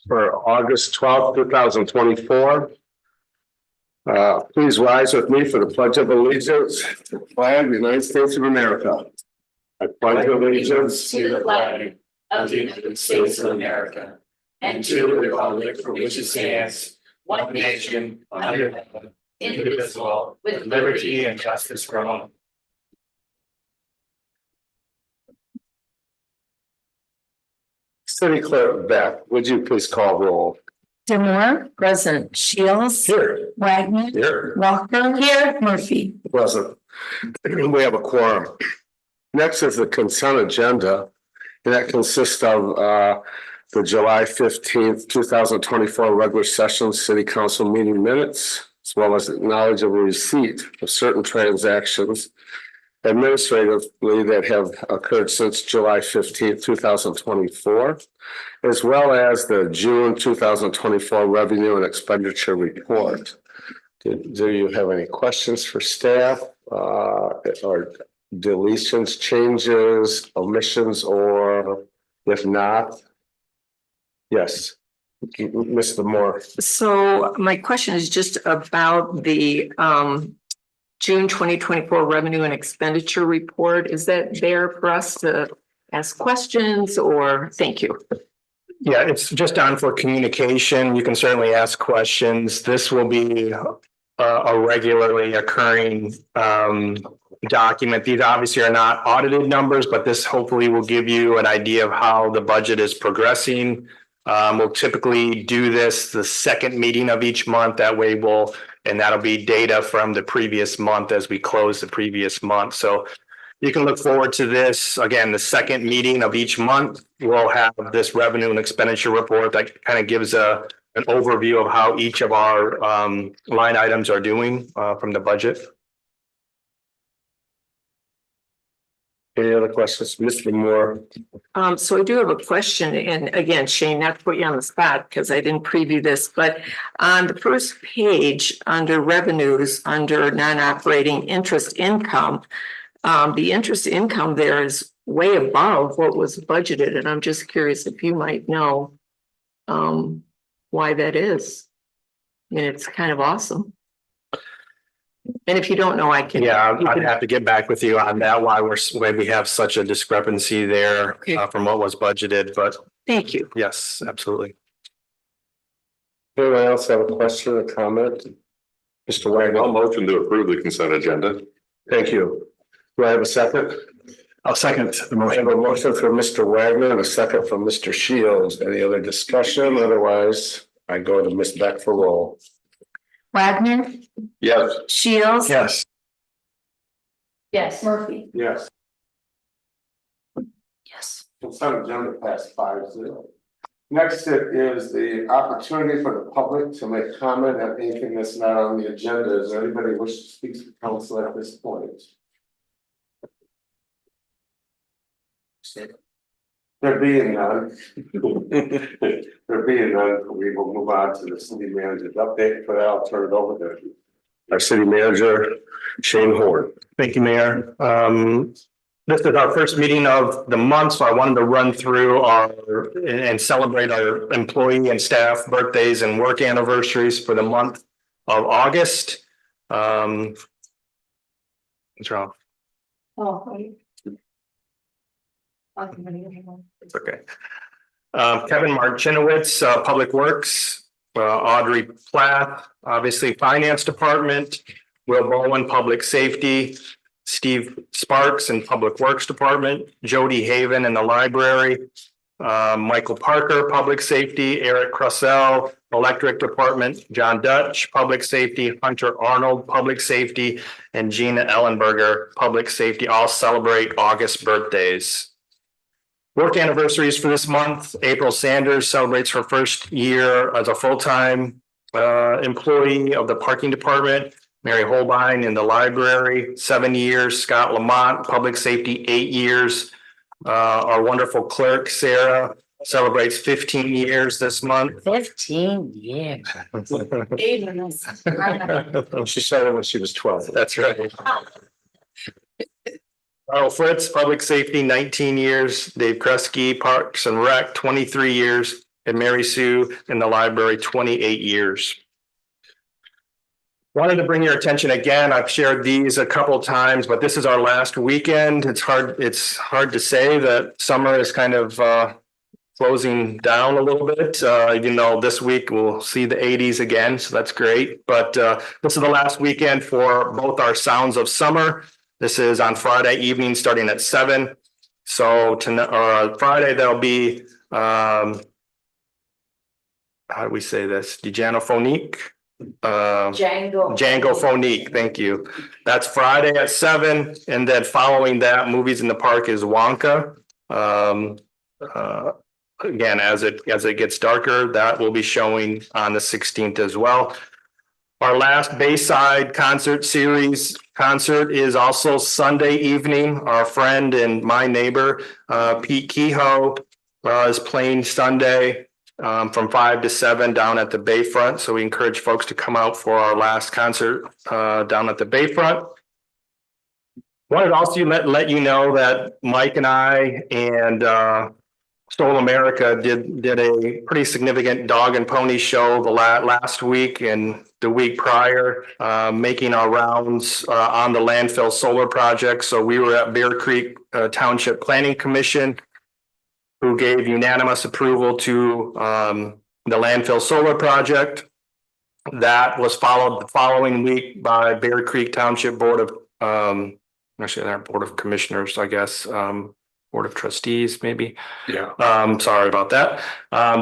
for August 12th, 2024. Please rise with me for the Pledge of Allegiance to the flag of the United States of America. I pledge allegiance to the flag of the United States of America and to the republic for which it stands, one nation, under God, indivisible, with liberty and justice for all. City Clerk Beck, would you please call roll? Demore, present. Shields. Here. Wagner. Here. Walker. Here. Murphy. Present. We have a quorum. Next is the consent agenda, and that consists of the July 15th, 2024 regular session city council meeting minutes, as well as acknowledge of a receipt of certain transactions administratively that have occurred since July 15th, 2024, as well as the June 2024 revenue and expenditure report. Do you have any questions for staff or deletions, changes, omissions, or if not? Yes, Mr. Moore. So my question is just about the June 2024 revenue and expenditure report. Is that there for us to ask questions or thank you? Yeah, it's just on for communication. You can certainly ask questions. This will be a regularly occurring document. These obviously are not audited numbers, but this hopefully will give you an idea of how the budget is progressing. We'll typically do this the second meeting of each month. That way and that'll be data from the previous month as we close the previous month. So you can look forward to this. Again, the second meeting of each month, we'll have this revenue and expenditure report that kind of gives an overview of how each of our line items are doing from the budget. Any other questions, Mr. Moore? So I do have a question, and again, Shane, not to put you on the spot because I didn't preview this, but on the first page under revenues, under non-operating interest income, the interest income there is way above what was budgeted, and I'm just curious if you might know why that is. I mean, it's kind of awesome. And if you don't know, I can. Yeah, I'd have to get back with you on that, why we have such a discrepancy there from what was budgeted, but. Thank you. Yes, absolutely. Anyone else have a question or comment? Mr. Wagner. I'll motion to approve the consent agenda. Thank you. Do I have a second? I'll second the I have a motion from Mr. Wagner and a second from Mr. Shields. Any other discussion? Otherwise, I go to Ms. Beck for roll. Wagner. Yes. Shields. Yes. Yes. Murphy. Yes. Yes. Consent agenda passed 5-0. Next, it is the opportunity for the public to make comment on anything that's not on the agenda. Is there anybody who wishes to speak to the council at this point? There being none, we will move on to the city manager's update. For that, I'll turn it over to our city manager, Shane Horn. Thank you, Mayor. This is our first meeting of the month, so I wanted to run through and celebrate our employee and staff birthdays and work anniversaries for the month of August. What's wrong? Oh, It's okay. Kevin Marchinowitz, Public Works, Audrey Plath, obviously Finance Department, Will Bowen, Public Safety, Steve Sparks in Public Works Department, Jody Haven in the Library, Michael Parker, Public Safety, Eric Crussell, Electric Department, John Dutch, Public Safety, Hunter Arnold, Public Safety, and Gina Ellenberger, Public Safety, all celebrate August birthdays. Work anniversaries for this month. April Sanders celebrates her first year as a full-time employee of the parking department. Mary Holbein in the library, 7 years. Scott Lamont, Public Safety, 8 years. Our wonderful clerk, Sarah, celebrates 15 years this month. 15 years. She started when she was 12. That's right. Carl Fritz, Public Safety, 19 years. Dave Kresge, Parks and Rec, 23 years. and Mary Sue in the library 28 years. Wanted to bring your attention again. I've shared these a couple times, but this is our last weekend. It's hard to say that summer is kind of closing down a little bit. Even though this week we'll see the 80s again, so that's great. But this is the last weekend for both our Sounds of Summer. This is on Friday evening, starting at 7. So tonight or Friday there'll be how do we say this? Djangophonique. Djangophonique, thank you. That's Friday at 7, and then following that, Movies in the Park is Wonka. Again, as it gets darker, that will be showing on the 16th as well. Our last Bayside concert series concert is also Sunday evening. Our friend and my neighbor, Pete Kehoe, is playing Sunday from 5 to 7 down at the Bayfront. So we encourage folks to come out for our last concert down at the Bayfront. Wanted also let you know that Mike and I and Soul America did a pretty significant dog and pony show the last week and the week prior, making our rounds on the landfill solar project. So we were at Bear Creek Township Planning Commission, who gave unanimous approval to the landfill solar project. That was followed the following week by Bear Creek Township Board of Board of Commissioners, I guess, Board of Trustees, maybe. Yeah. Sorry about that.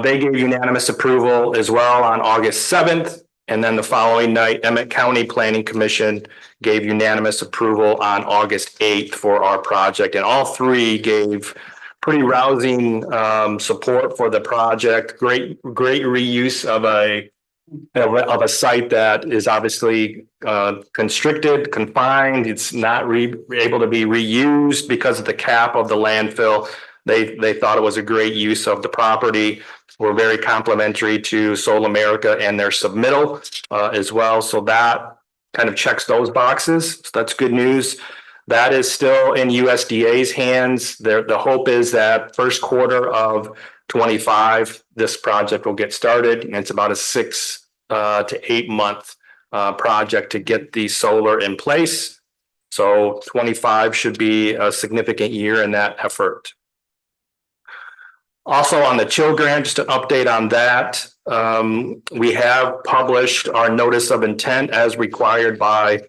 They gave unanimous approval as well on August 7th. And then the following night, Emmett County Planning Commission gave unanimous approval on August 8th for our project. And all three gave pretty rousing support for the project. Great reuse of a site that is obviously constricted, confined. It's not able to be reused because of the cap of the landfill. They thought it was a great use of the property. We're very complimentary to Soul America and their submittal as well. So that kind of checks those boxes. So that's good news. That is still in USDA's hands. The hope is that first quarter of 25, this project will get started. And it's about a 6 to 8 month project to get the solar in place. So 25 should be a significant year in that effort. Also on the Chill Grant, just an update on that. We have published our notice of intent as required by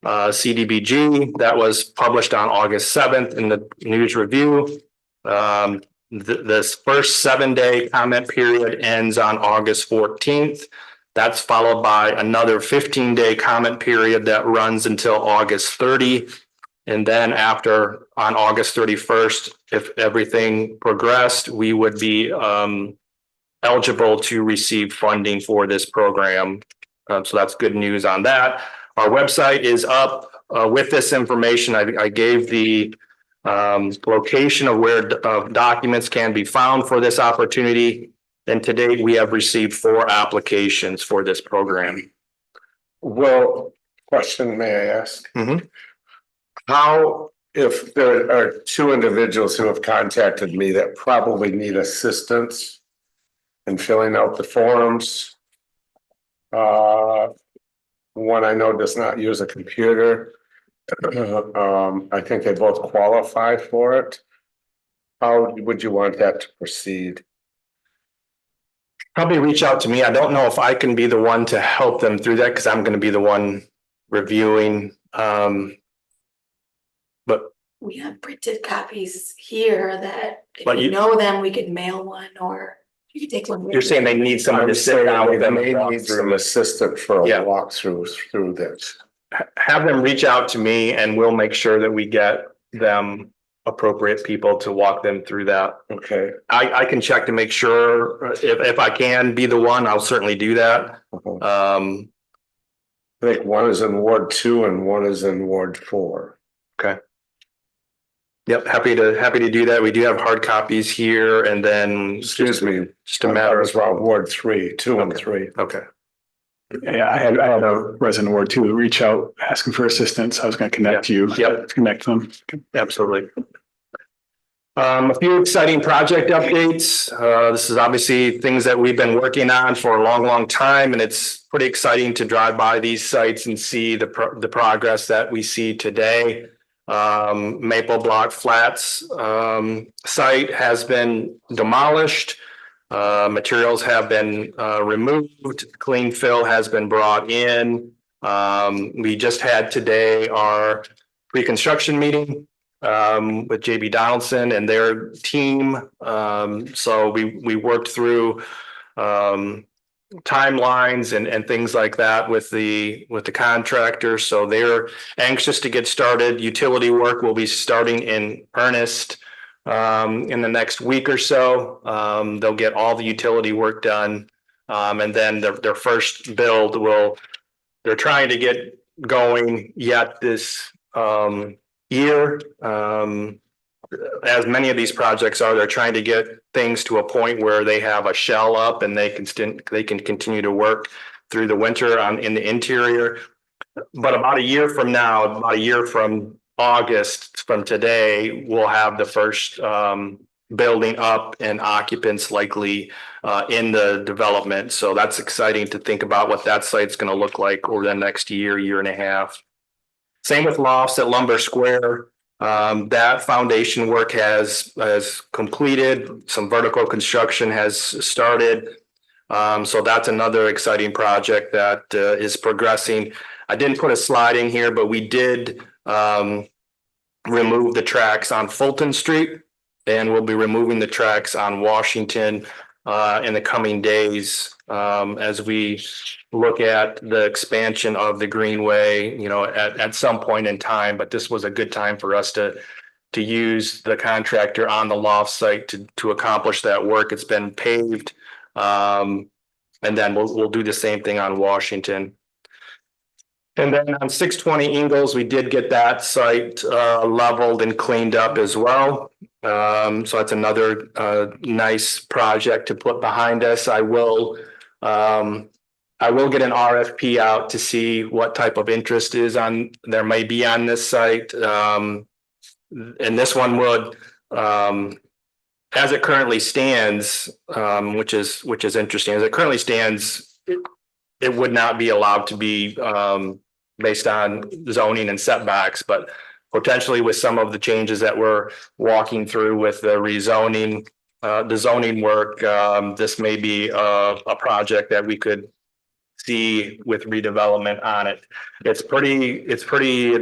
CDBG. That was published on August 7th in the News Review. This first 7-day comment period ends on August 14th. That's followed by another 15-day comment period that runs until August 30. And then on August 31st, if everything progressed, we would be eligible to receive funding for this program. So that's good news on that. Our website is up with this information. I gave the location of where documents can be found for this opportunity. And to date, we have received 4 applications for this program. Well, question may I ask? Mhm. How, if there are 2 individuals who have contacted me that probably need assistance in filling out the forms. One I know does not use a computer. I think they both qualify for it. How would you want that to proceed? Probably reach out to me. I don't know if I can be the one to help them through that because I'm going to be the one reviewing. But we have printed copies here that But if you- you know them, we could mail one or you could take one. with you're you. saying they need someone to sit down with them They and walk need through some it. assistant for a Yeah. walkthrough through this. Have them reach out to me and we'll make sure that we get them appropriate people to walk them through that. Okay. I can check to make sure if I can be the one, I'll certainly do that. I think one is in Ward 2 and one is in Ward 4. Yep, happy to do that. We do have hard copies here and then Excuse me. just a matter That was of, wrong, Ward 3, 2 and Okay. 3. okay. Yeah, I had a resident Ward 2 reach out asking for assistance. I was going to connect you. Yep. Connect them. Absolutely. A few exciting project updates. This is obviously things that we've been working on for a long, long time, and it's pretty exciting to drive by these sites and see the progress that we see today. Maple Block Flats site has been demolished. Materials have been removed. Clean fill has been brought in. We just had today our pre-construction meeting with JB Donaldson and their team. So we worked through timelines and things like that with the contractor. So they're anxious to get started. Utility work will be starting in earnest in the next week or so. They'll get all the utility work done. And then their first build they're trying to get going yet this year. As many of these projects are, they're trying to get things to a point where they have a shell up and they can continue to work through the winter in the interior. But about a year from now, about a year from August from today, we'll have the first building up and occupants likely in the development. So that's exciting to think about what that site's going to look like over the next year and a half. Same with lofts at Lumber Square. That foundation work has completed. Some vertical construction has started. So that's another exciting project that is progressing. I didn't put a slide in here, but we did remove the tracks on Fulton Street, and we'll be removing the tracks on Washington in the coming days as we look at the expansion of the Greenway, at some point in time. But this was a good time for us to use the contractor on the loft site to accomplish that work. It's been paved, and then we'll do the same thing on Washington. And then on 620 Ingalls, we did get that site leveled and cleaned up as well. So that's another nice project to put behind us. I will get an RFP out to see what type of interest there may be on this site. And this one would, as it currently stands, which is interesting. As it currently stands, it would not be allowed to be based on zoning and setbacks, but potentially with some of the changes that we're walking through with the rezoning, the zoning work, this may be a project that we could see with redevelopment on it. It's pretty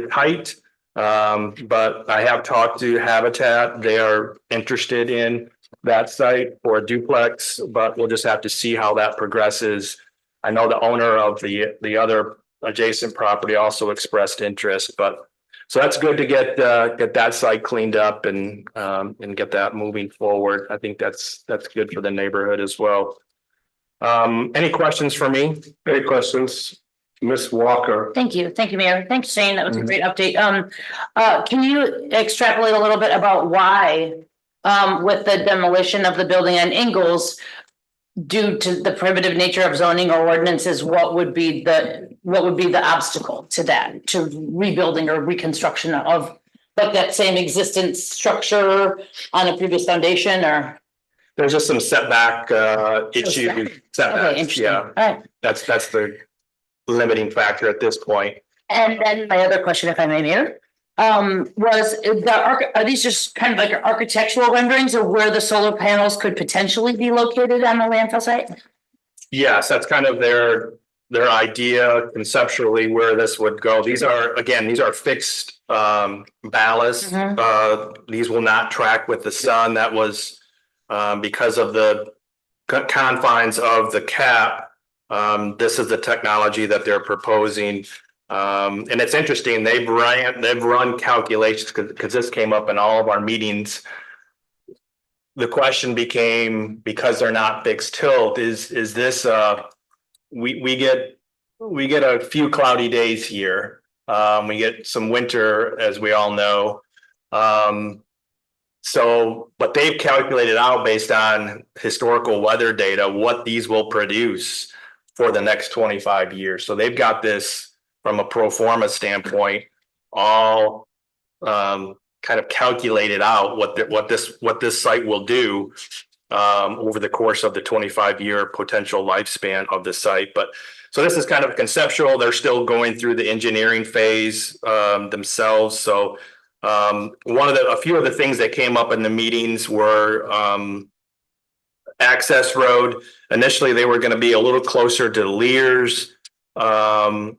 tight, but I have talked to Habitat. They are interested in that site for a duplex, but we'll just have to see how that progresses. I know the owner of the other adjacent property also expressed interest, but so that's good to get that site cleaned up and get that moving forward. I think that's good for the neighborhood as well. Any questions for me? Any questions? Miss Walker? Thank you, Mayor. Thanks, Shane. That was a great update. Can you extrapolate a little bit about why, with the demolition of the building on Ingalls, due to the prohibitive nature of zoning or ordinances, what would be the obstacle to that, to rebuilding or reconstruction of like that same existent structure on a previous foundation? Or there's just some setback issue. Okay, Setbacks, interesting. yeah. All right. That's the limiting factor at this point. And then my other question, if I may, Mayor, are these just kind of like architectural renderings of where the solar panels could potentially be located on the landfill site? Yes, that's kind of their idea conceptually where this would go. These are fixed ballast. These will not track with the sun. That was because of the confines of the cap. This is the technology that they're proposing. And it's interesting, they've run calculations because this came up in all of our meetings. The question became, because they're not fixed tilt, is this we get a few cloudy days here. We get some winter, as we all know. But they've calculated out based on historical weather data what these will produce for the next 25 years. So they've got this from a pro forma standpoint, all kind of calculated out what this site will do over the course of the 25-year potential lifespan of the site. But so this is kind of conceptual. They're still going through the engineering phase themselves. So a few of the things that came up in the meetings were access road. Initially, they were going to be a little closer to Lears, and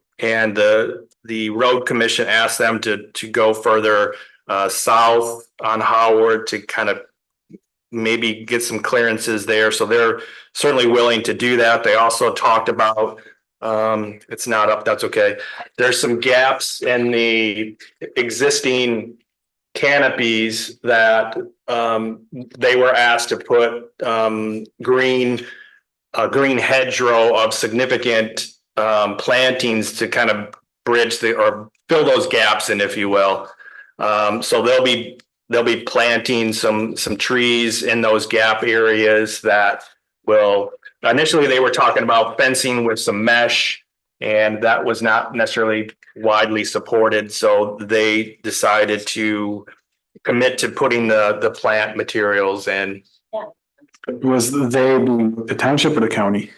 the road commission asked them to go further south on Howard to kind of maybe get some clearances there. So they're certainly willing to do that. They also talked about, it's not up, that's okay. There's some gaps in the existing canopies that they were asked to put green hedgerow of significant plantings to kind of bridge or fill those gaps in, if you will. So they'll be planting some trees in those gap areas that will, initially they were talking about fencing with some mesh, and that was not necessarily widely supported. So they decided to commit to putting the plant materials in. Was they the township or the county?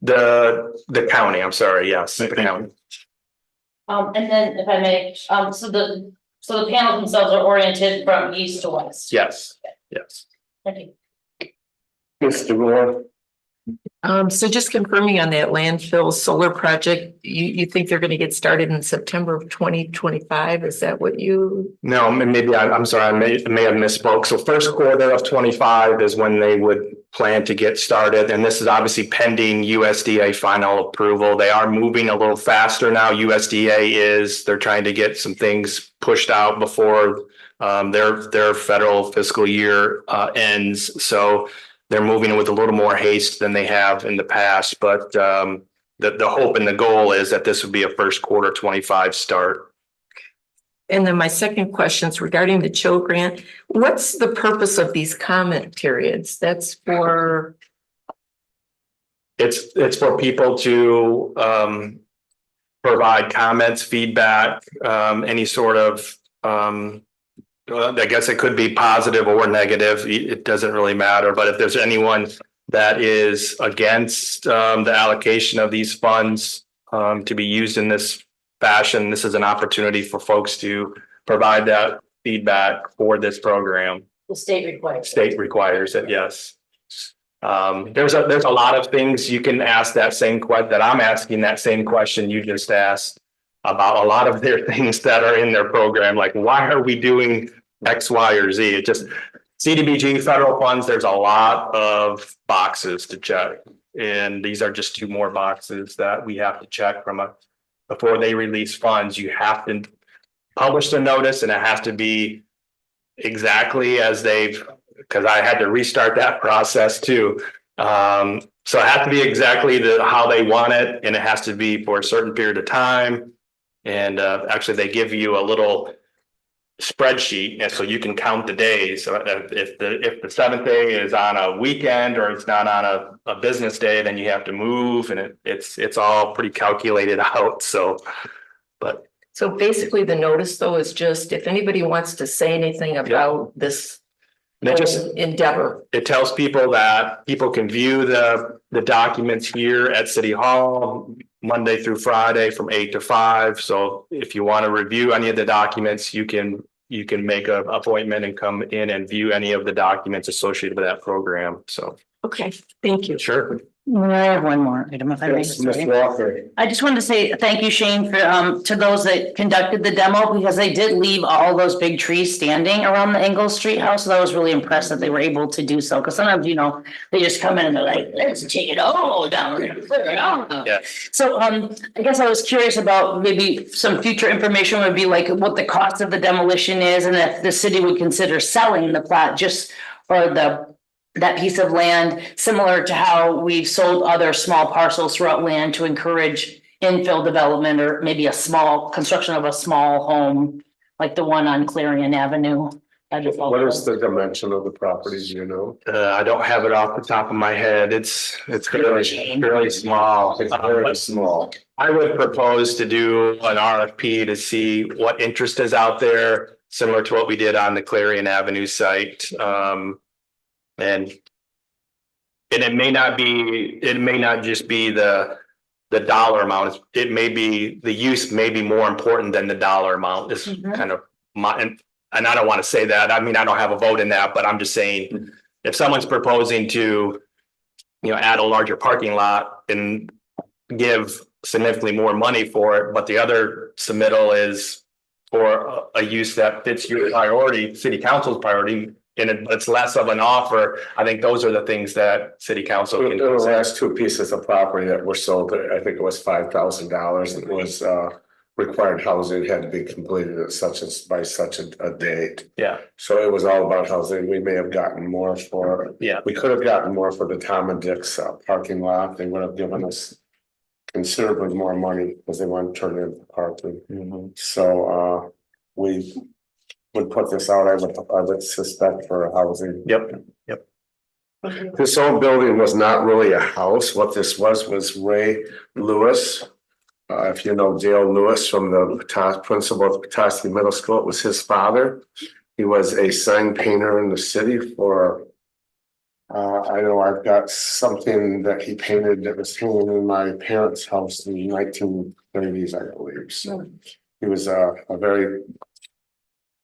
The county, I'm sorry, yes, the Thank you. county. And then if I may, so the panels themselves are oriented from east to west. Yes, yes. Thank you. Mr. Moore? So just confirming on that landfill solar project, you think they're gonna get started in September of 2025? Is that what you? No, maybe I'm sorry, I may have misspoke. So first quarter of 25 is when they would plan to get started. And this is obviously pending USDA final approval. They are moving a little faster now. They're trying to get some things pushed out before their federal fiscal year ends. So they're moving with a little more haste than they have in the past. But the hope and the goal is that this would be a first quarter 25 start. And then my second question is regarding the Cho grant. What's the purpose of these comment periods? That's for, It's for people to provide comments, feedback, any sort of I guess it could be positive or negative. It doesn't really matter. But if there's anyone that is against the allocation of these funds to be used in this fashion, this is an opportunity for folks to provide that feedback for this program. The state requires. State requires it, yes. There's a lot of things you can ask that I'm asking that same question you just asked about a lot of their things that are in their program, like why are we doing X, Y, or Z? It just CDBG federal funds, there's a lot of boxes to check. And these are just two more boxes that we have to check before they release funds. You have to publish the notice, and it has to be exactly as because I had to restart that process too. So it has to be exactly how they want it, and it has to be for a certain period of time. And actually, they give you a little spreadsheet, and so you can count the days. So if the seventh day is on a weekend or it's not on a business day, then you have to move, and it's all pretty calculated out. So basically the notice though is just if anybody wants to say anything about this endeavor. It tells people that people can view the documents here at City Hall Monday through Friday from 8 to 5. So if you want to review any of the documents, you can make an appointment and come in and view any of the documents associated with that program. So. Okay, thank you. Sure. I have one more item if I may. Yes, Ms. Walker. I just wanted to say thank you, Shane, for to those that conducted the demo, because they did leave all those big trees standing around the Ingalls Street house. So I was really impressed that they were able to do so. Because sometimes, they just come in and they're like, let's take it all down and clear it out. Yeah. So I guess I was curious about maybe some future information would be like what the cost of the demolition is, and if the city would consider selling the plot just for that piece of land, similar to how we've sold other small parcels throughout land to encourage infill development, or maybe a small construction of a small home, like the one on Clarion Avenue. What is the dimension of the property, do you know? I don't have it off the top of my head. It's fairly small. It's very small. I would propose to do an RFP to see what interest is out there. similar to what we did on the Clarion Avenue site. And it may not just be the dollar amount. It may be, the use may be more important than the dollar amount is kind of my, and I don't want to say that. I mean, I don't have a vote in that, but I'm just saying if someone's proposing to, add a larger parking lot and give significantly more money for it, but the other submittal is for a use that fits your priority, city council's priority, and it's less of an offer. I think those are the things that city council can The consider. last two pieces of property that were sold, I think it was $5,000. It was required housing had to be completed by such a date. Yeah, So it was all about housing. We may have gotten more for, yeah. we could have gotten more for the Tom and Dick's parking lot. They would have given us considerably more money because they want to turn it into parking. So we would put this out, I would suspect, for housing. Yep. This old building was not really a house. What this was Ray Lewis. If you know Dale Lewis from the principal of Petoskey Middle School, it was his father. He was a sign painter in the city for, I know I've got something that he painted that was hanging in my parents' house in the 1930s, I believe. So he was a very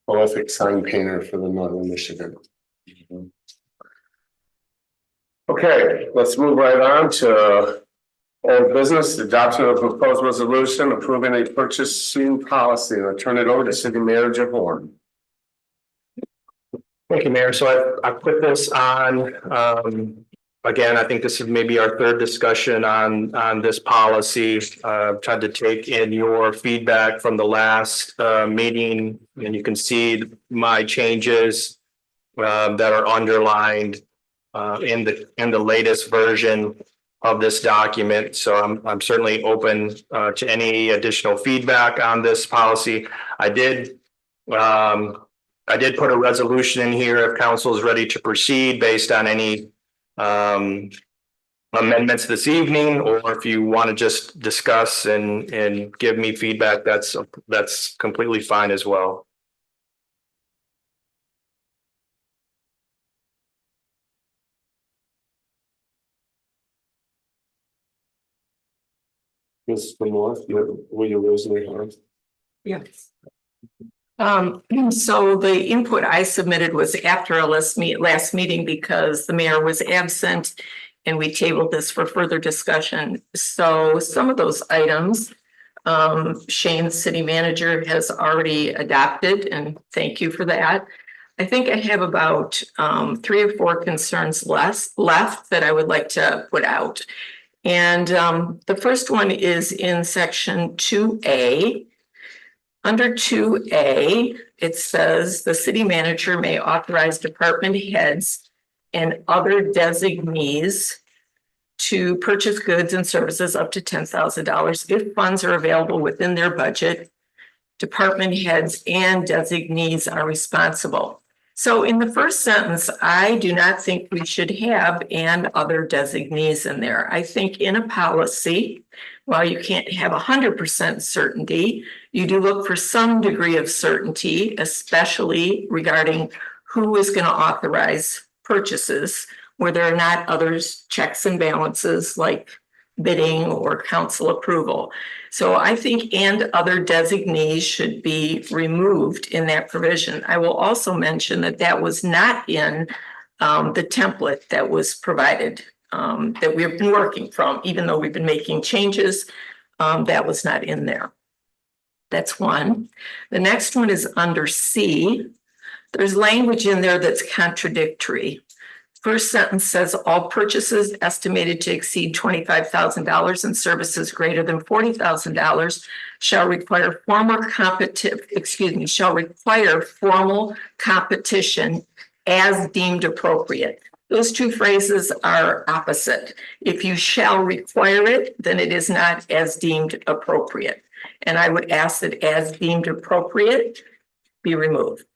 prolific sign painter for the Northern Michigan. Okay, let's move right on to old business, adoption of proposed resolution approving a purchasing policy, and I'll turn it over to City Manager Horn. Thank you, Mayor. So I put this on, again, I think this is maybe our third discussion on this policy. Tried to take in your feedback from the last meeting, and you can see my changes that are underlined in the latest version of this document. So I'm certainly open to any additional feedback on this policy. I did put a resolution in here if council is ready to proceed based on any amendments this evening, or if you want to just discuss and give me feedback, that's completely fine as well. Mr. Moore, will you raise your hand? Yes. So the input I submitted was after our last meeting because the mayor was absent and we tabled this for further discussion. So some of those items, Shane, city manager, has already adopted, and thank you for that. I think I have about 3 or 4 concerns left that I would like to put out. And the first one is in section 2A. Under 2A, it says the city manager may authorize department heads and other designees to purchase goods and services up to $10,000 if funds are available within their budget. Department heads and designees are responsible. So in the first sentence, I do not think we should have and other designees in there. I think in a policy, while you can't have 100% certainty, you do look for some degree of certainty, especially regarding who is going to authorize purchases, where there are not others checks and balances like bidding or council approval. So I think and other designees should be removed in that provision. I will also mention that that was not in the template that was provided that we've been working from, even though we've been making changes, that was not in there. That's one. The next one is under C. There's language in there that's contradictory. First sentence says all purchases estimated to exceed $25,000 and services greater than $40,000 shall require formal competition as deemed appropriate. Those two phrases are opposite. If you shall require it, then it is not as deemed appropriate. And I would ask that as deemed appropriate be removed.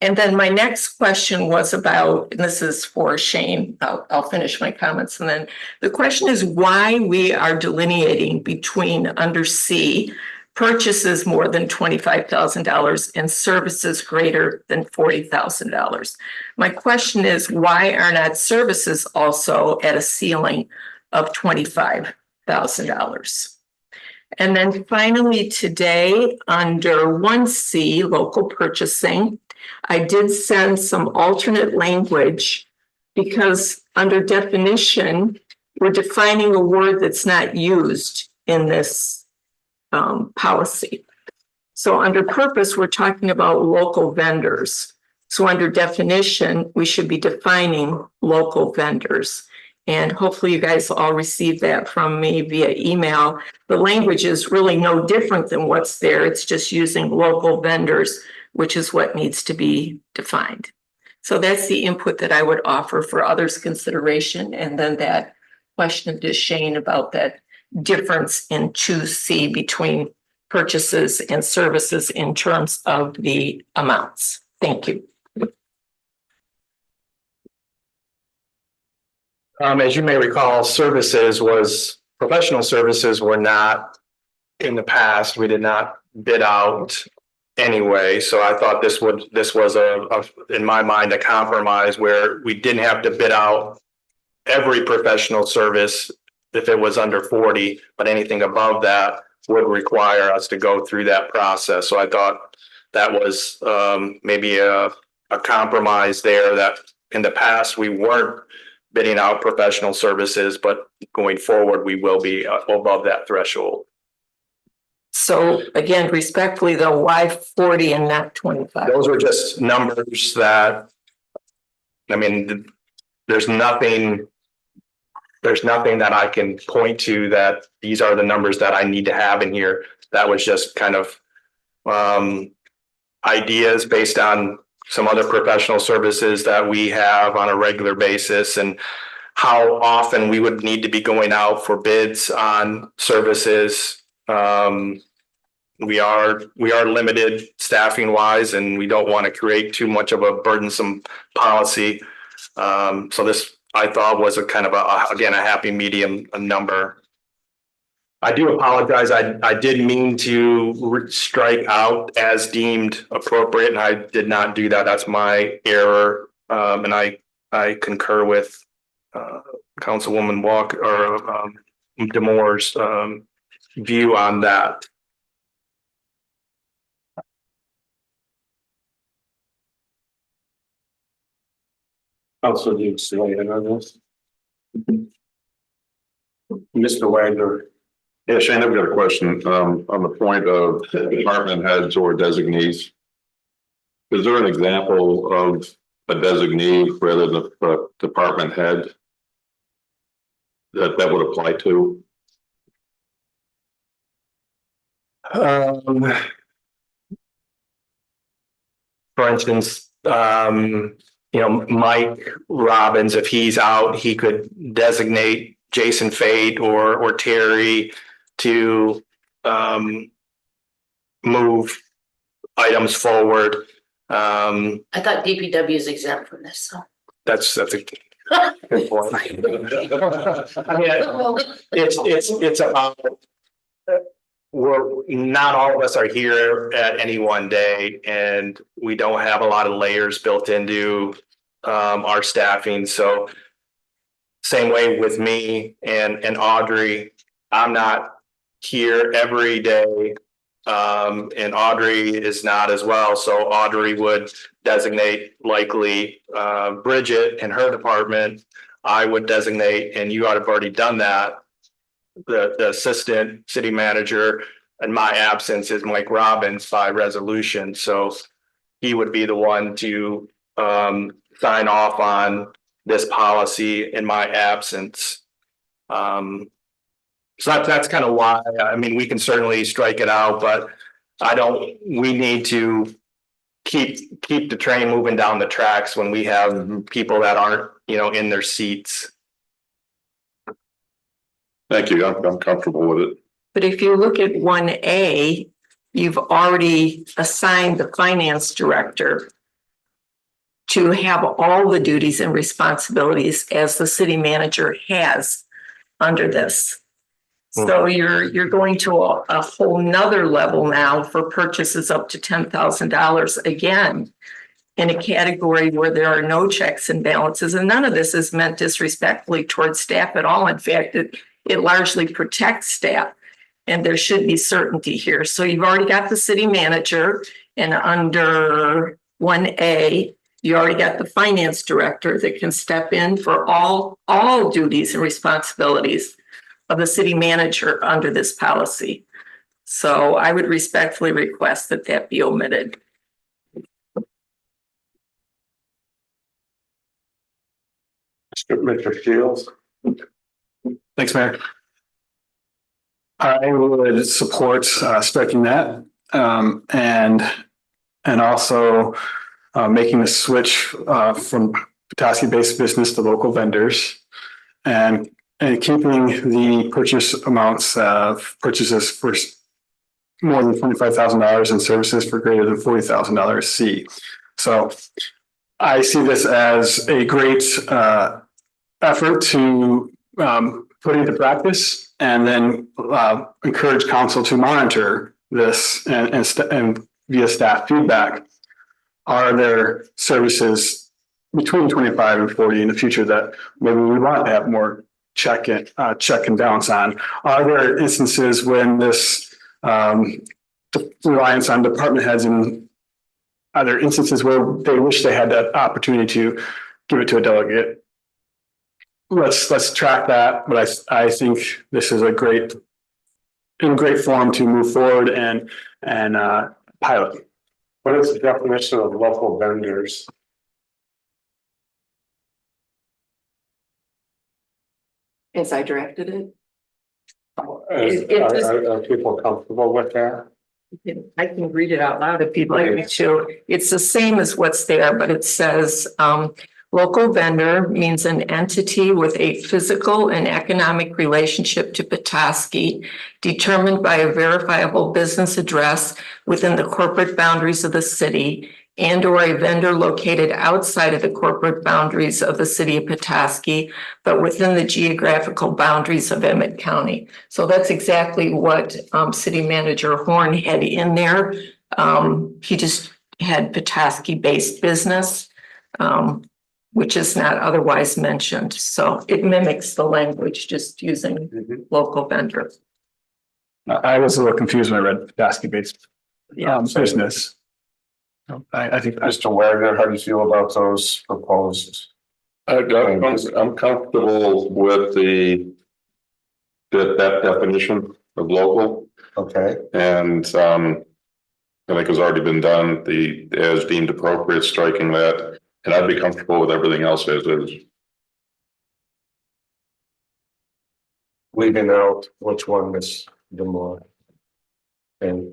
And then my next question was about, and this is for Shane, I'll finish my comments. And then the question is why we are delineating between under C, purchases more than $25,000 and services greater than $40,000. My question is, why are not services also at a ceiling of $25,000? And then finally today, under 1C, local purchasing, I did send some alternate language because under definition, we're defining a word that's not used in this policy. So under purpose, we're talking about local vendors. So under definition, we should be defining local vendors. And hopefully you guys all received that from me via email. The language is really no different than what's there. It's just using local vendors, which is what needs to be defined. So that's the input that I would offer for others' consideration. And then that question to Shane about that difference in 2C between purchases and services in terms of the amounts. Thank you. As you may recall, professional services were not, in the past, we did not bid out anyway. So I thought this was in my mind, a compromise where we didn't have to bid out every professional service if it was under 40, but anything above that would require us to go through that process. So I thought that was maybe a compromise there, that in the past we weren't bidding out professional services, but going forward, we will be above that threshold. So again, respectfully though, why 40 and not 25? Those are just numbers that, I mean, there's nothing that I can point to that these are the numbers that I need to have in here. That was just kind of ideas based on some other professional services that we have on a regular basis and how often we would need to be going out for bids on services. We are limited staffing wise, and we don't want to create too much of a burdensome policy. So this, I thought, was a kind of a happy medium number. I do apologize. I did mean to strike out as deemed appropriate, and I did not do that. That's my error. And I concur with Councilwoman Walker or Demore's view on that. Also needs to weigh in on this. Mr. Wagner. Yeah, Shane, I've got a question on the point of department heads or designees. Is there an example of a designee rather than a department head that would apply to? For instance, Mike Robbins, if he's out, he could designate Jason Fate or Terry to move items forward. I thought DPW is exempt from this, so. That's a good point. I mean, it's about, not all of us are here at any one day, and we don't have a lot of layers built into our staffing. So same way with me and Audrey, I'm not here every day, and Audrey is not as well. So Audrey would designate likely Bridget in her department. I would designate, and you ought to have already done that, the assistant city manager. In my absence is Mike Robbins by resolution. So he would be the one to sign off on this policy in my absence. So that's kind of why, I mean, we can certainly strike it out, but we need to keep the train moving down the tracks when we have people that aren't, in their seats. Thank you. I'm comfortable with it. But if you look at 1A, you've already assigned the finance director to have all the duties and responsibilities as the city manager has under this. So you're going to a whole nother level now for purchases up to $10,000 again, in a category where there are no checks and balances, and none of this is meant disrespectfully towards staff at all. In fact, it largely protects staff, and there should be certainty here. So you've already got the city manager, and under 1A, you already got the finance director that can step in for all duties and responsibilities of the city manager under this policy. So I would respectfully request that that be omitted. Mr. Shields. Thanks, Mayor. I would support striking that and also making the switch from Petoskey-based business to local vendors and keeping the purchase amounts of purchases for more than $25,000 and services for greater than $40,000 C. So I see this as a great effort to put into practice and then encourage council to monitor this and via staff feedback. Are there services between 25 and 40 in the future that maybe we want to have more check and balance on? Are there instances when this reliance on department heads, and are there instances where they wish they had that opportunity to give it to a delegate? Let's track that, but I think this is a great form to move forward and pilot. What is the definition of local vendors? As I directed it. Are people comfortable with that? I can read it out loud if people like me to. It's the same as what's there, but it says, local vendor means an entity with a physical and economic relationship to Petoskey, determined by a verifiable business address within the corporate boundaries of the city, and or a vendor located outside of the corporate boundaries of the city of Petoskey, but within the geographical boundaries of Emmett County. So that's exactly what City Manager Horn had in there. He just had Petoskey-based business, which is not otherwise mentioned. So it mimics the language, just using local vendor. I was a little confused when I read Petoskey-based business. I think Mr. Wagner, how do you feel about those proposed? I'm comfortable with that definition of local. Okay. And I think has already been done, as deemed appropriate, striking that, and I'd be comfortable with everything else as is. Leaving out which one is the more. And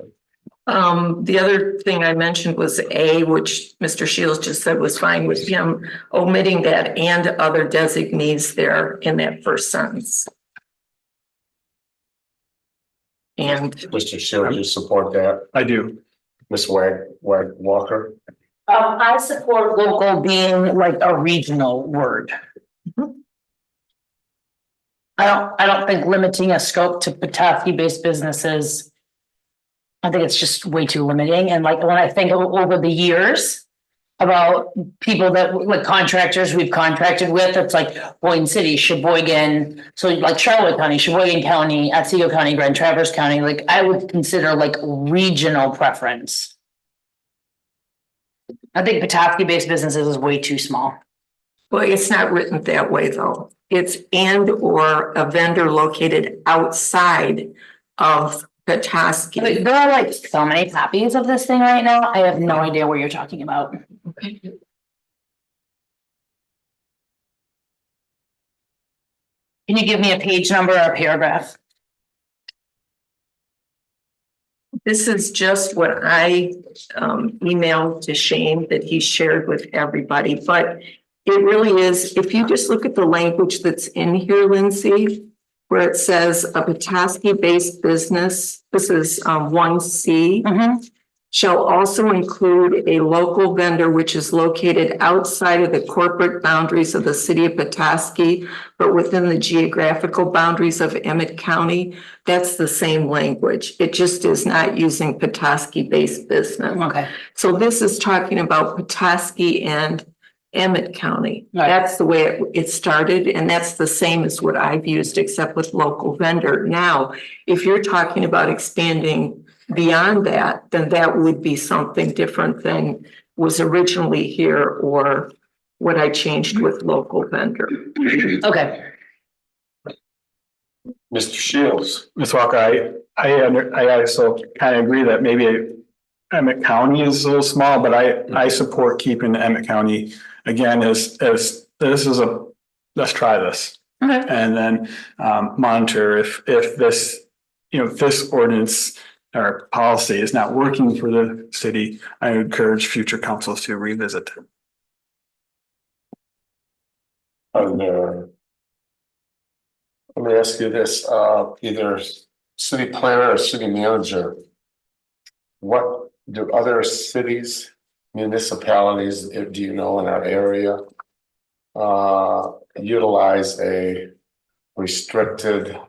The other thing I mentioned was A, which Mr. Shields just said was fine with him, omitting that and other designees there in that first sentence. And Mr. Shields, you support that? I do. Ms. Walker? I support local being like a regional word. I don't think limiting a scope to Petoskey-based businesses. I think it's just way too limiting. And like when I think over the years about people that like contractors we've contracted with, it's like Boyne City, Sheboygan, so like Charlotte County, Sheboygan County, Otsego County, Grand Traverse County, like I would consider like regional preference. I think Petoskey-based businesses is way too small. well, it's not written that way though. It's and or a vendor located outside of Petoskey. There are like so many copies of this thing right now. I have no idea what you're talking about. Okay. Can you give me a page number or a paragraph? This is just what I emailed to Shane that he shared with everybody, but it really is, if you just look at the language that's in here, Lindsay, where it says a Petoskey-based business, this is 1C. shall also include a local vendor which is located outside of the corporate boundaries of the city of Petoskey, but within the geographical boundaries of Emmett County. That's the same language. It just is not using Petoskey-based business. Okay. So this is talking about Petoskey and Emmett County. Right. That's the way it started, and that's the same as what I've used, except with local vendor. Now, if you're talking about expanding beyond that, then that would be something different than was originally here or what I changed with local vendor. Okay. Mr. Shields. Ms. Walker, I also kind of agree that maybe Emmett County is a little small, but I support keeping Emmett County again as this is let's try this. Okay. And then monitor if this, if this ordinance or policy is not working for the city, I encourage future councils to revisit it. Let me ask you this, either city planner or city manager. What do other cities, municipalities, do you know, in our area? Utilize a restriction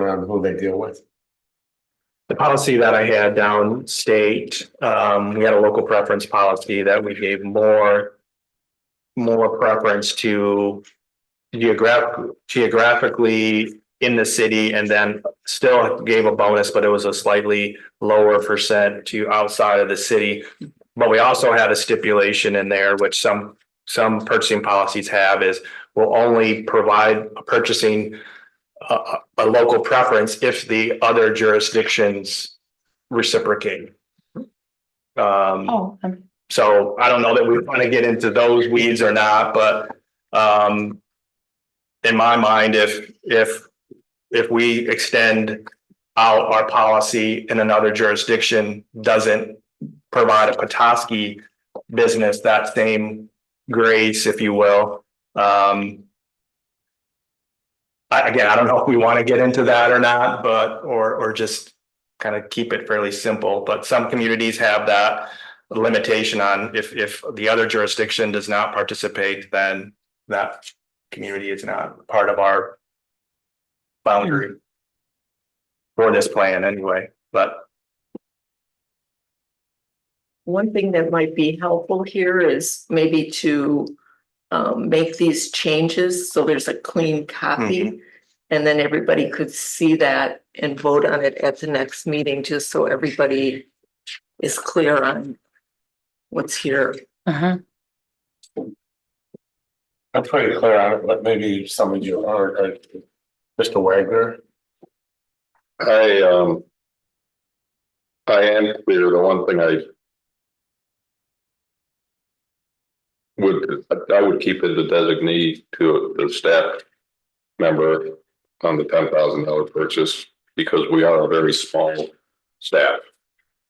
on who they deal with? The policy that I had downstate, we had a local preference policy that we gave more preference to geographically in the city, and then still gave a bonus, but it was a slightly lower percent to outside of the city. But we also had a stipulation in there, which some purchasing policies have, is will only provide purchasing a local preference if the other jurisdictions reciprocate. Oh. So I don't know that we want to get into those weeds or not, but in my mind, if we extend out our policy in another jurisdiction doesn't provide a Petoskey business that same grace, if you will. Again, I don't know if we want to get into that or not, but or just kind of keep it fairly simple. But some communities have that limitation on if the other jurisdiction does not participate, then that community is not part of our boundary for this plan anyway. But One thing that might be helpful here is maybe to make these changes so there's a clean copy. And then everybody could see that and vote on it at the next meeting, just so everybody is clear on what's here. Uh-huh. I'm pretty clear on it, but maybe some of you are, Mr. Wagner. I am clear. The one thing I would keep it the designee to the staff member on the $10,000 purchase, because we are a very small staff.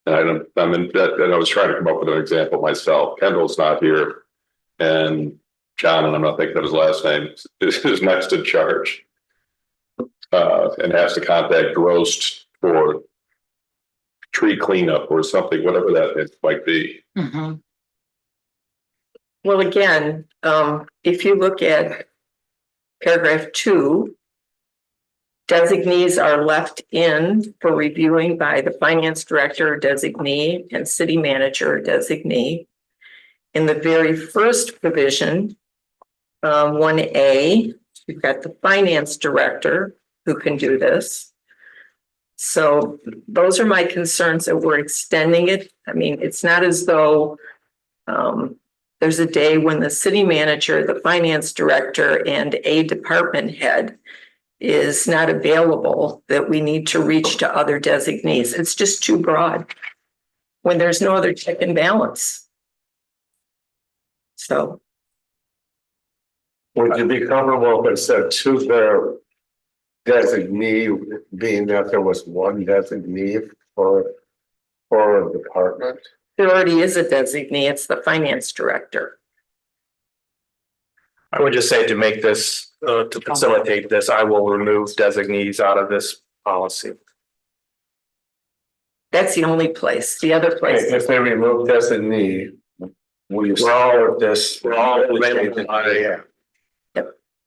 And I was trying to come up with an example myself. Kendall's not here, and John, and I'm not thinking of his last name, is next in charge. And has to contact Grost for tree cleanup or something, whatever that might be. Mm-hmm. Well, again, if you look at paragraph 2, designees are left in for reviewing by the finance director or designee and city manager or designee. In the very first provision, 1A, you've got the finance director who can do this. So those are my concerns that we're extending it. I mean, it's not as though there's a day when the city manager, the finance director, and a department head is not available that we need to reach to other designees. It's just too broad when there's no other check and balance. So. Would you be comfortable if it said to their designee, being that there was one designee for a department? There already is a designee, it's the finance director. I would just say to make this, to facilitate this, I will remove designees out of this policy. That's the only place. The other place. If they remove designee, will you support this? we're all available.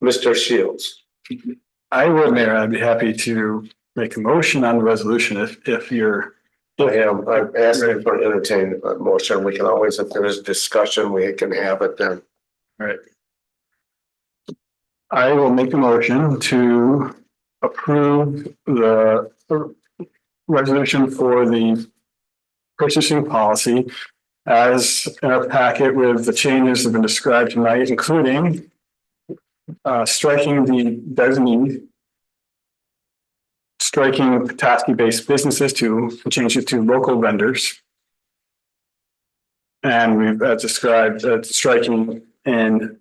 Mr. Shields. I would, Mayor, I'd be happy to make a motion on the resolution if you're. I'm asking for an entertained motion. We can always, if there is discussion, we can have it then. Right. I will make a motion to approve the resolution for the purchasing policy as in our packet with the changes that have been described tonight, including striking the designee, striking Petoskey-based businesses to change it to local vendors. And we've described striking in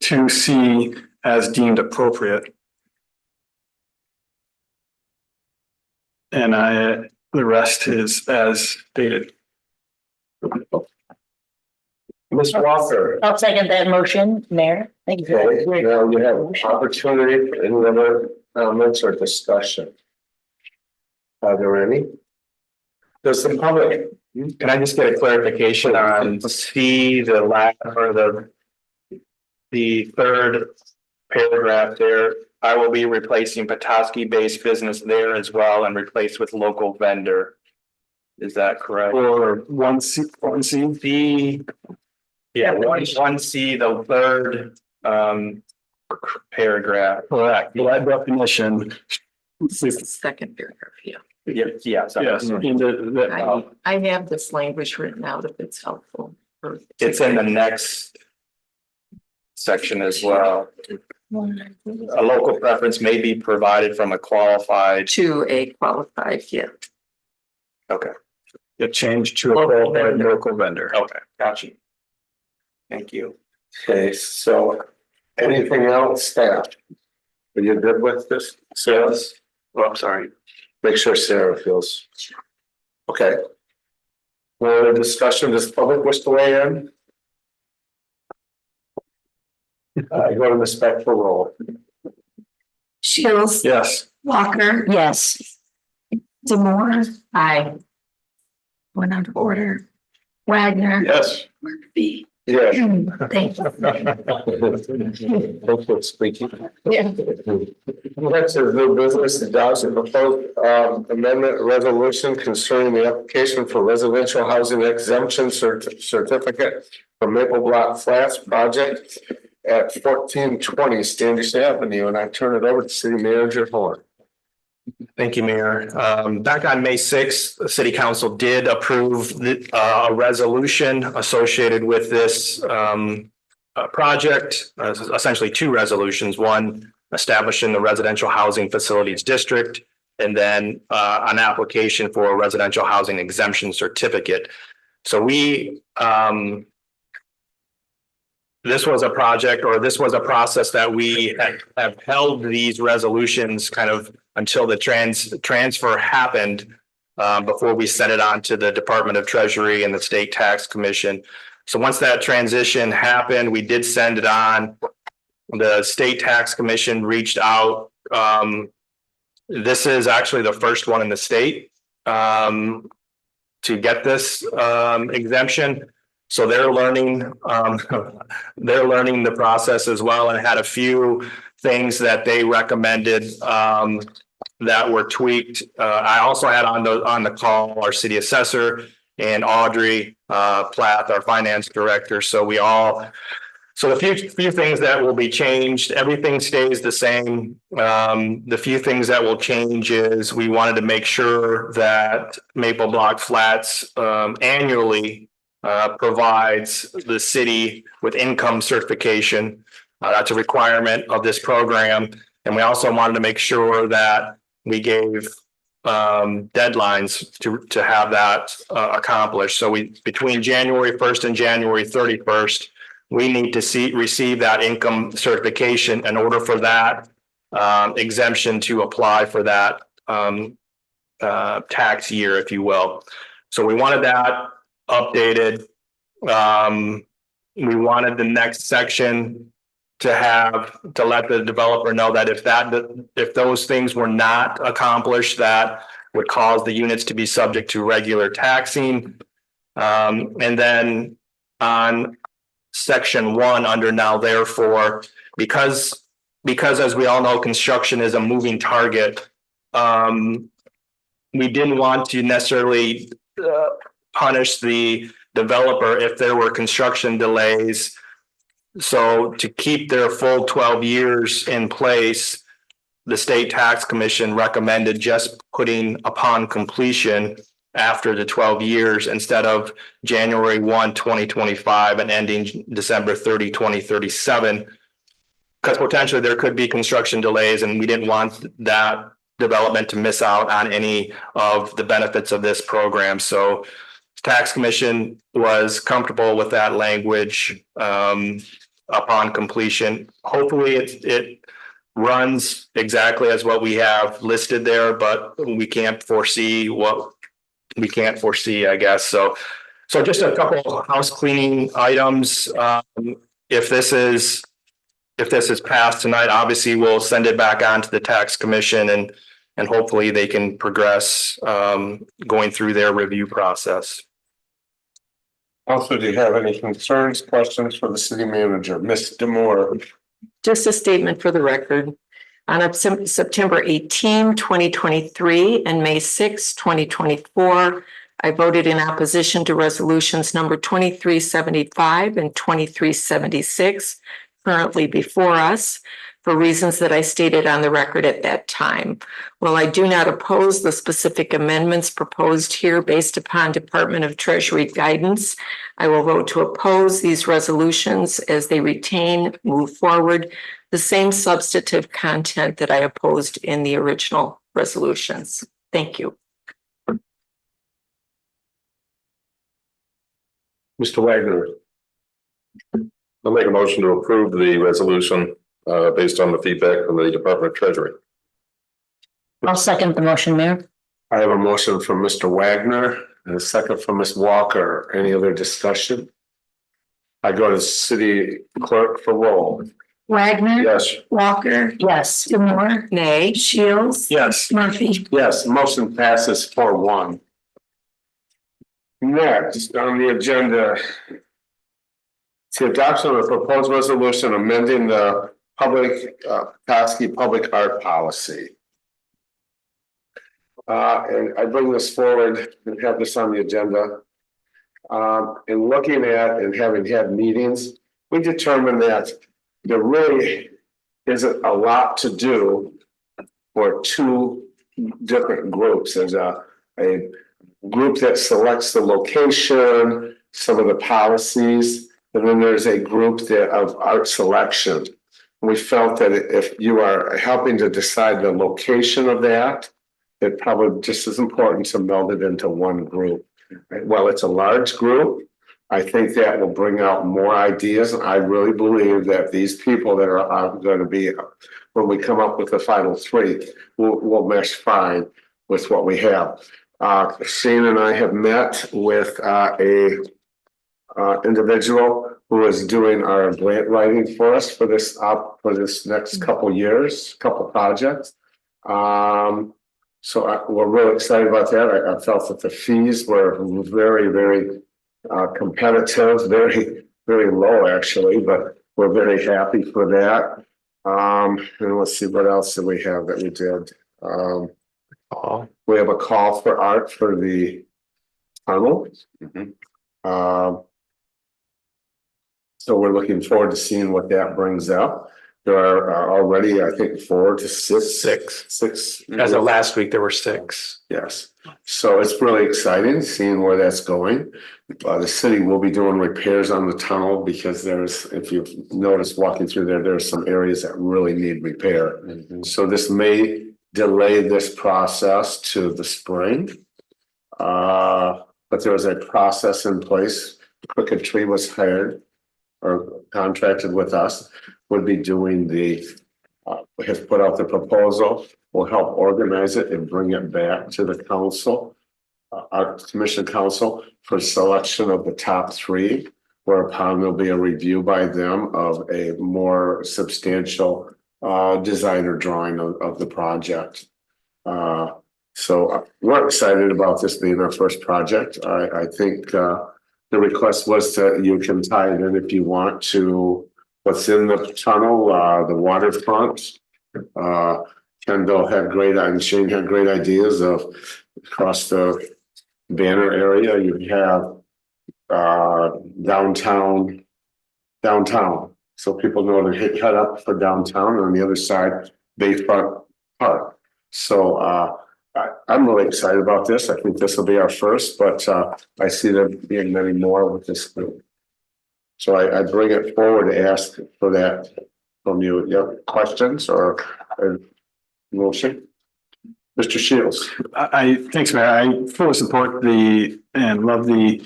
2C as deemed appropriate. And the rest is as stated. Ms. Walker. I'll second that motion, Mayor. Thank you. Okay, now you have opportunity for any other comments or discussion. Are there any? Does the public? Can I just get a clarification on C, the last or the third paragraph there? I will be replacing Petoskey-based business there as well and replace with local vendor. Is that correct? Or 1C, Yeah, one C, the third paragraph. correct. By definition. Second paragraph, yeah. Yes. Yes, in I have this language written out if it's helpful. It's in the next section as well. A local preference may be provided from a qualified. To a qualified, yeah. Okay, it changed to a qualified local vendor. okay, gotcha. Thank you. Okay, so anything else, staff? Are you good with this? Sarah? Well, I'm sorry. Make sure Sarah feels. Okay. Well, the discussion, does the public wish to weigh in? Go to respectful roll. Shields. Yes. Walker. Yes. Demore. Aye. One out of order. Wagner. Yes. Murphy. Yes. Thank you. Thank you, speaking. Yeah. Next is new business, adoption proposed amendment resolution concerning the application for residential housing exemption certificate for Maple Block Flats project at 1420 Standish Avenue, and I turn it over to City Manager Horn. Thank you, Mayor. Back on May 6th, the City Council did approve a resolution associated with this project, essentially two resolutions, one establishing the Residential Housing Facilities District, and then an application for a residential housing exemption certificate. So this was a project, or this was a process that we have held these resolutions kind of until the transfer happened before we sent it on to the Department of Treasury and the State Tax Commission. So once that transition happened, we did send it on. The State Tax Commission reached out. This is actually the first one in the state to get this exemption. So they're learning the process as well, and had a few things that they recommended that were tweaked. I also had on the call our city assessor and Audrey Plath, our finance director. So the few things that will be changed, everything stays the same. The few things that will change is we wanted to make sure that Maple Block Flats annually provides the city with income certification. That's a requirement of this program. And we also wanted to make sure that we gave deadlines to have that accomplished. So between January 1st and January 31st, we need to receive that income certification in order for that exemption to apply for that tax year, if you will. So we wanted that updated. We wanted the next section to let the developer know that if those things were not accomplished, that would cause the units to be subject to regular taxing. And then on section 1 under now therefore, because as we all know, construction is a moving target. We didn't want to necessarily punish the developer if there were construction delays. So to keep their full 12 years in place, the state tax commission recommended just putting upon completion after the 12 years instead of January 1, 2025 and ending December 30, 2037. Because potentially there could be construction delays and we didn't want that development to miss out on any of the benefits of this program. So tax commission was comfortable with that language upon completion. Hopefully it runs exactly as what we have listed there, but we can't foresee what we can't foresee, I guess. So just a couple of house cleaning items. If this is passed tonight, obviously we'll send it back on to the tax commission and hopefully they can progress going through their review process. Also, do you have any concerns, questions for the city manager, Ms. Demore? Just a statement for the record. On September 18, 2023 and May 6, 2024, I voted in opposition to resolutions number 2375 and 2376, currently before us, for reasons that I stated on the record at that time. While I do not oppose the specific amendments proposed here based upon Department of Treasury guidance, I will vote to oppose these resolutions as they move forward, the same substantive content that I opposed in the original resolutions. Thank you. Mr. Wagner, I'll make a motion to approve the resolution based on the feedback from the Department of Treasury. I'll second the motion, Mayor. I have a motion from Mr. Wagner and a second from Ms. Walker. Any other discussion? I go to city clerk for roll. Wagner. Yes. Walker. Yes. Demore. Nay. Shields. Yes. Murphy. Yes, motion passes 4-1. Next on the agenda, it's the adoption of a proposed resolution amending the Petoskey public art policy. And I bring this forward and have this on the agenda. In looking at and having had meetings, we determined that there really isn't a lot to do for two different groups. There's a group that selects the location, some of the policies, and then there's a group of art selection. We felt that if you are helping to decide the location of that, it probably just as important to meld it into one group. Well, it's a large group. I think that will bring out more ideas. And I really believe that these people that are going to be, when we come up with the final three, will mesh fine with what we have. Shane and I have met with a individual who is doing our grant writing for us for this next couple years, couple projects. So we're really excited about that. I felt that the fees were very, very competitive, very, very low actually, but we're very happy for that. And let's see, what else did we have that we did? We have a call for art for the tunnel. So we're looking forward to seeing what that brings up. There are already, I think, 4 to 6. Six. As of last week, there were 6. Yes. So it's really exciting seeing where that's going. The city will be doing repairs on the tunnel because if you've noticed walking through there are some areas that really need repair. So this may delay this process to the spring. But there was a process in place. Crooked Tree was hired or contracted with us, would be doing has put out the proposal, will help organize it and bring it back to the council, our commission council, for selection of the top 3, whereupon there'll be a review by them of a more substantial designer drawing of the project. So we're excited about this being our first project. I think the request was that you can tie it in if you want to what's in the tunnel, the waterfront. Kendall had great, and Shane had great ideas of across the banner area. You have downtown, so people know to head up for downtown, and on the other side, Bayfront Park. So I'm really excited about this. I think this will be our first, but I see there being many more with this group. So I bring it forward to ask for that from you. You have questions or a motion? Mr. Shields. Thanks, Mayor. I fully support and love the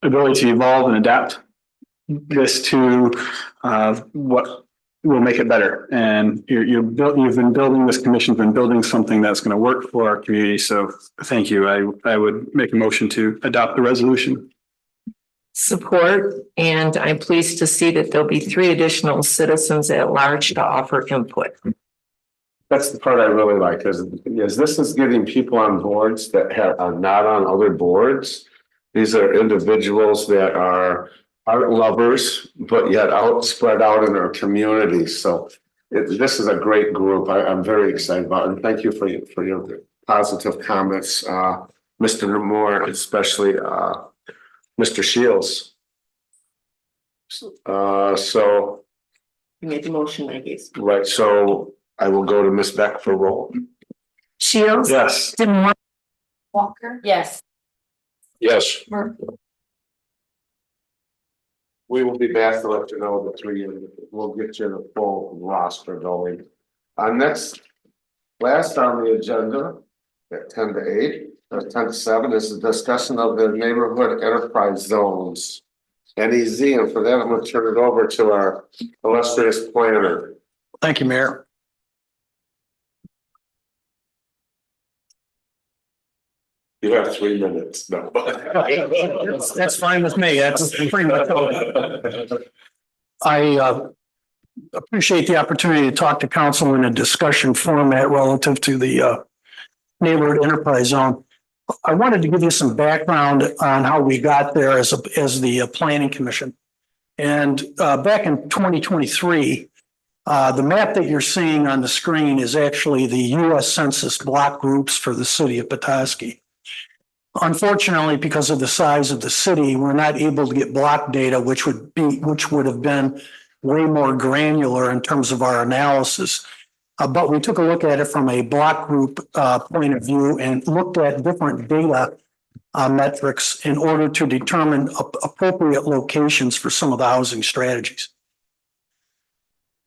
ability to evolve and adapt this to what will make it better. And you've been building, this commission's been building something that's going to work for our community. So thank you. I would make a motion to adopt the resolution. Support, and I'm pleased to see that there'll be 3 additional citizens at large to offer input. That's the part I really like, is this is getting people on boards that are not on other boards. These are individuals that are art lovers, but yet spread out in our communities. So this is a great group. I'm very excited about it. And thank you for your positive comments, Mr. Moore, especially Mr. Shields. So. You made the motion, I guess. Right, so I will go to Ms. Beck for roll. Shields. Yes. Demore. Walker. Yes. Yes. Murphy. We will be back to let you know the 3, and we'll get you the full roster going. Last on the agenda at 10 to 8, or 10 to 7 is the discussion of the neighborhood enterprise zones. NEZ, and for that, I'm going to turn it over to our illustrious planner. Thank you, Mayor. You have 3 minutes. No. That's fine with me. That's pretty much. I appreciate the opportunity to talk to council in a discussion format relative to the neighborhood enterprise zone. I wanted to give you some background on how we got there as the planning commission. And back in 2023, the map that you're seeing on the screen is actually the U.S. Census block groups for the city of Petoskey. Unfortunately, because of the size of the city, we're not able to get block data, which would have been way more granular in terms of our analysis. But we took a look at it from a block group point of view and looked at different data metrics in order to determine appropriate locations for some of the housing strategies.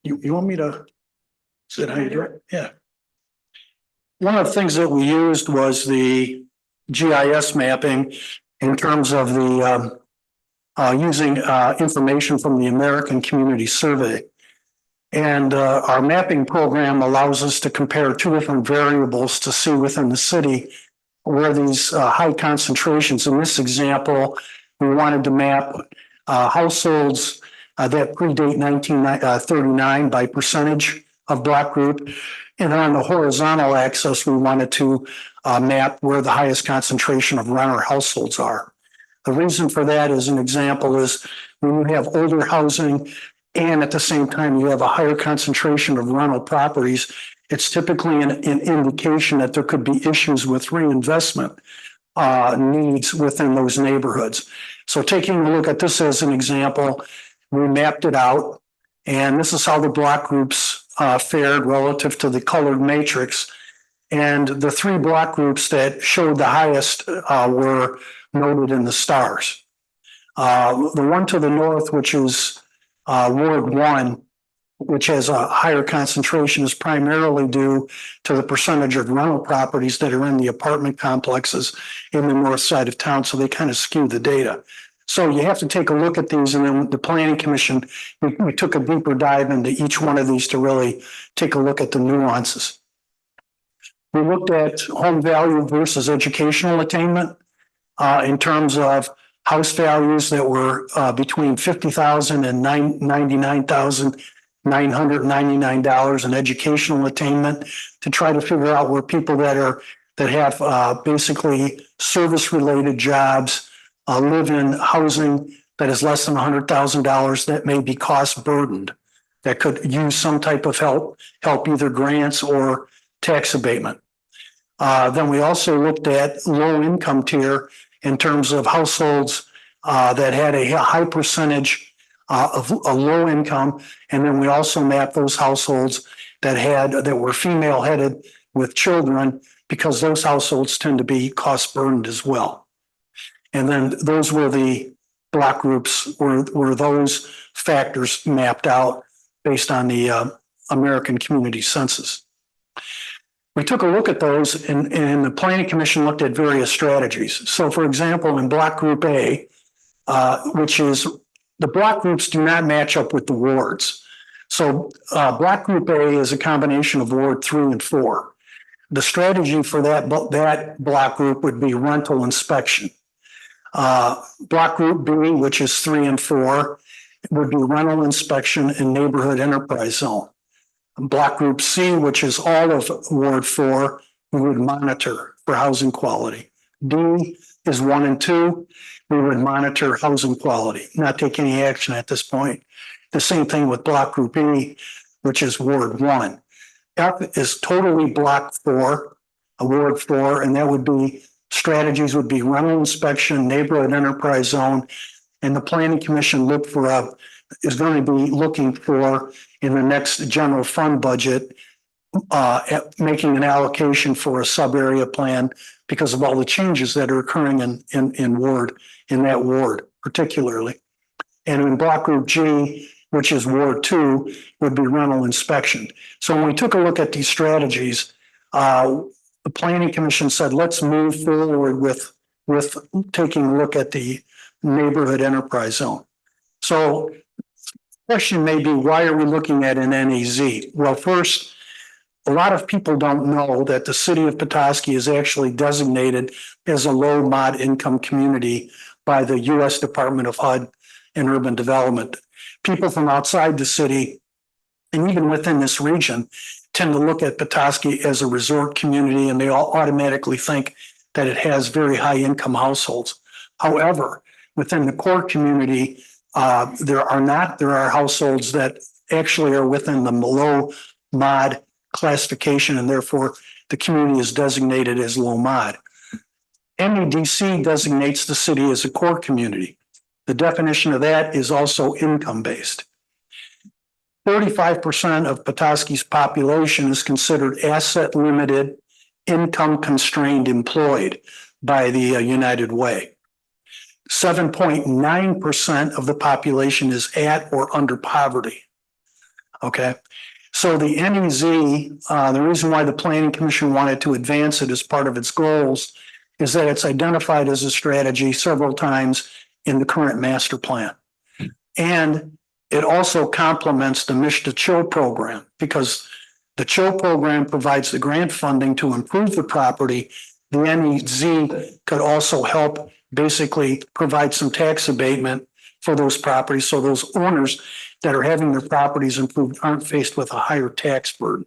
You want me to say how you do it? Yeah. One of the things that we used was the GIS mapping in terms of the using information from the American Community Survey. And our mapping program allows us to compare 2 different variables to see within the city where these high concentrations. In this example, we wanted to map households that predate 1939 by percentage of block group. And on the horizontal axis, we wanted to map where the highest concentration of renter households are. The reason for that, as an example, is when you have older housing and at the same time you have a higher concentration of rental properties, it's typically an indication that there could be issues with reinvestment needs within those neighborhoods. So taking a look at this as an example, we mapped it out, and this is how the block groups fared relative to the colored matrix. And the 3 block groups that showed the highest were noted in the stars. The one to the north, which is Ward 1, which has a higher concentration, is primarily due to the percentage of rental properties that are in the apartment complexes in the north side of town. So they kind of skew the data. So you have to take a look at these, and then the Planning Commission, we took a deeper dive into each one of these to really take a look at the nuances. We looked at home value versus educational attainment in terms of house values that were between $50,000 and $99,999 in educational attainment, to try to figure out where people that are that have basically service-related jobs, live in housing that is less than $100,000 that may be cost burdened, that could use some type of help either grants or tax abatement. Then we also looked at low income tier in terms of households that had a high percentage of a low income. And then we also mapped those households that were female headed with children, because those households tend to be cost burdened as well. And then those were the block groups, were those factors mapped out based on the American Community Census. We took a look at those, and the Planning Commission looked at various strategies. So for example, in Block Group A, which is, the block groups do not match up with the wards. So Block Group A is a combination of Ward 3 and 4. The strategy for that block group would be rental inspection. Block Group B, which is 3 and 4, would be rental inspection and neighborhood enterprise zone. Block Group C, which is all of Ward 4, we would monitor for housing quality. D is 1 and 2, we would monitor housing quality, not take any action at this point. The same thing with Block Group E, which is Ward 1. F is totally Block 4, Ward 4, and that would be, strategies would be rental inspection, neighborhood enterprise zone, and the Planning Commission is going to be looking for, in the next general fund budget, making an allocation for a sub-area plan because of all the changes that are occurring in that ward particularly. And in Block Group G, which is Ward 2, would be rental inspection. So when we took a look at these strategies, the Planning Commission said, let's move forward with taking a look at the neighborhood enterprise zone. So the question may be, why are we looking at an NEZ? Well, first, a lot of people don't know that the city of Petoskey is actually designated as a low mod income community by the U.S. Department of HUD and Urban Development. People from outside the city, and even within this region, tend to look at Petoskey as a resort community, and they all automatically think that it has very high income households. However, within the core community, there are households that actually are within the low mod classification, and therefore the community is designated as low mod. MEDC designates the city as a core community. The definition of that is also income-based. 35% of Petoskey's population is considered asset-limited, income-constrained employed by the United Way. 7.9% of the population is at or under poverty. Okay. So the NEZ, the reason why the Planning Commission wanted to advance it as part of its goals is that it's identified as a strategy several times in the current master plan. And it also complements the Mishta Cho program, because the Cho program provides the grant funding to improve the property. The NEZ could also help basically provide some tax abatement for those properties, so those owners that are having their properties improved aren't faced with a higher tax burden.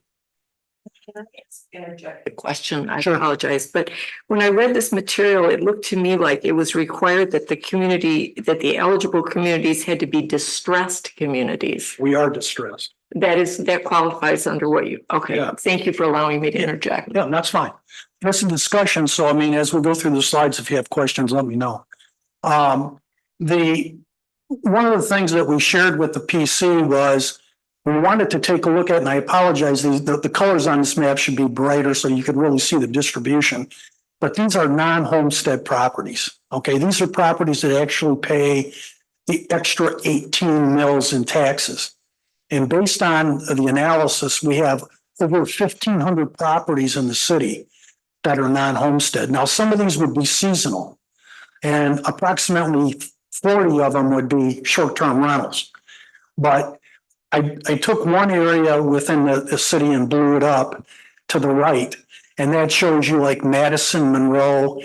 Can I interject a question? I Sure. apologize, but when I read this material, it looked to me like it was required that the eligible communities had to be distressed communities. We are distressed. That qualifies under what you, okay, Yeah. thank you for allowing me to interject. Yeah, that's fine. That's a discussion. So, I mean, as we go through the slides, if you have questions, let me know. One of the things that we shared with the PC was we wanted to take a look at, and I apologize, the colors on this map should be brighter so you could really see the distribution. But these are non-homestead properties. Okay, these are properties that actually pay the extra 18 mills in taxes. And based on the analysis, we have over 1,500 properties in the city that are non-homestead. Now, some of these would be seasonal, and approximately 40 of them would be short-term rentals. But I took one area within the city and blew it up to the right, and that shows you like Madison, Monroe,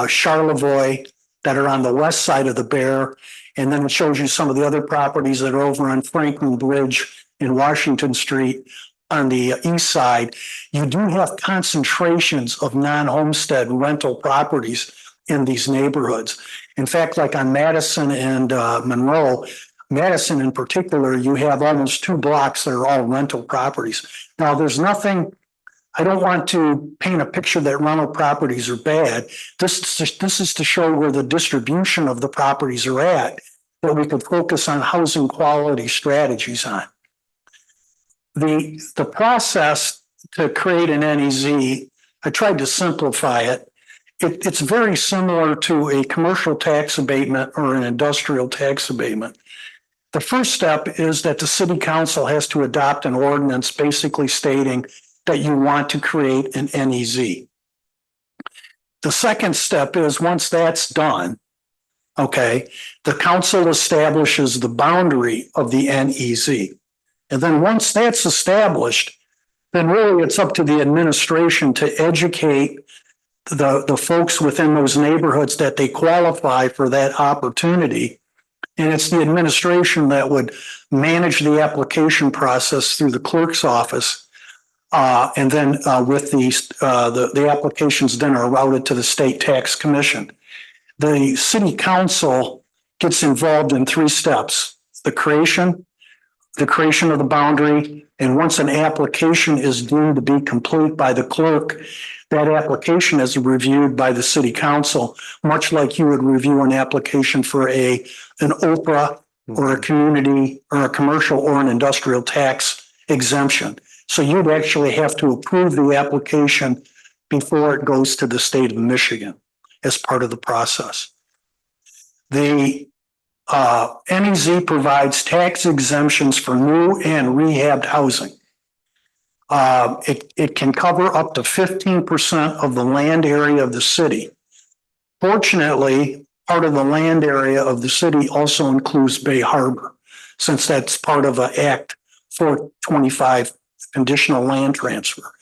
Charlevoix that are on the west side of the Bear. And then it shows you some of the other properties that are over on Franklin Bridge in Washington Street, on the east side, you do have concentrations of non-homestead rental properties in these neighborhoods. In fact, like on Madison and Monroe, Madison in particular, you have almost 2 blocks that are all rental properties. Now, there's nothing, I don't want to paint a picture that rental properties are bad. This is to show where the distribution of the properties are at, that we could focus on housing quality strategies on. The process to create an NEZ, I tried to simplify it. It's very similar to a commercial tax abatement or an industrial tax abatement. The first step is that the city council has to adopt an ordinance basically stating that you want to create an NEZ. The second step is once that's done, okay, the council establishes the boundary of the NEZ. And then once that's established, then really it's up to the administration to educate the folks within those neighborhoods that they qualify for that opportunity. And it's the administration that would manage the application process through the clerk's office. And then with the applications then are routed to the state tax commission. The city council gets involved in 3 steps: the creation of the boundary, and once an application is deemed to be complete by the clerk, that application is reviewed by the city council, much like you would review an application for an OPRA or a community or a commercial or an industrial tax exemption. So you'd actually have to approve the application before it goes to the state of Michigan as part of the process. The NEZ provides tax exemptions for new and rehabbed housing. It can cover up to 15% of the land area of the city. Fortunately, part of the land area of the city also includes Bay Harbor, since that's part of Act 425 conditional land transfer.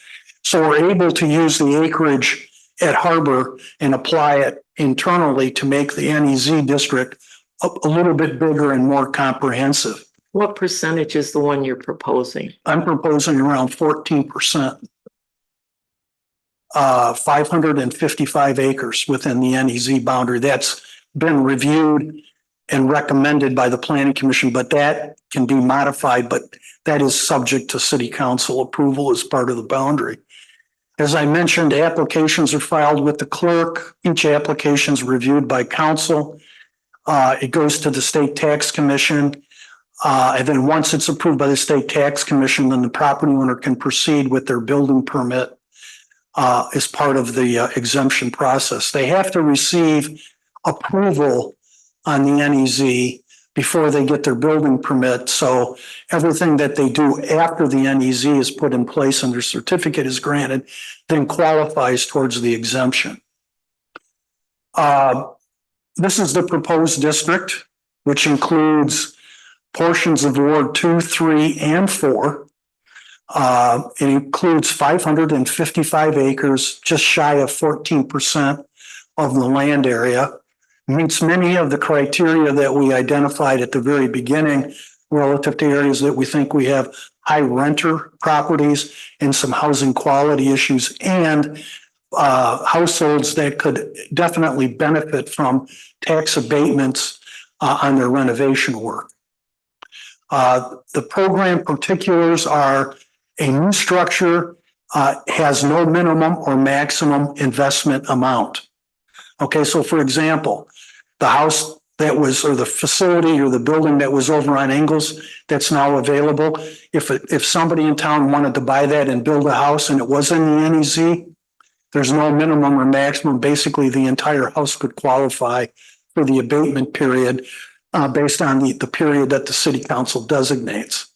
So we're able to use the acreage at Harbor and apply it internally to make the NEZ district a little bit bigger and more comprehensive. What percentage is the one you're proposing? I'm proposing around 14%. 555 acres within the NEZ boundary. That's been reviewed and recommended by the planning commission, but that can be modified, but that is subject to city council approval as part of the boundary. As I mentioned, applications are filed with the clerk. Each application is reviewed by council. It goes to the state tax commission. And then once it's approved by the state tax commission, then the property owner can proceed with their building permit as part of the exemption process. They have to receive approval on the NEZ before they get their building permit. So everything that they do after the NEZ is put in place and their certificate is granted, then qualifies towards the exemption. This is the proposed district, which includes portions of Ward 2, 3, and 4. It includes 555 acres, just shy of 14% of the land area. Meets many of the criteria that we identified at the very beginning relative to areas that we think we have high renter properties and some housing quality issues, and households that could definitely benefit from tax abatements on their renovation work. The program particulars are a new structure has no minimum or maximum investment amount. Okay, so for example, the house that was, or the facility or the building that was over on Ingalls that's now available, if somebody in town wanted to buy that and build a house and it was in the NEZ, there's no minimum or maximum. Basically, the entire house could qualify for the abatement period based on the period that the city council designates.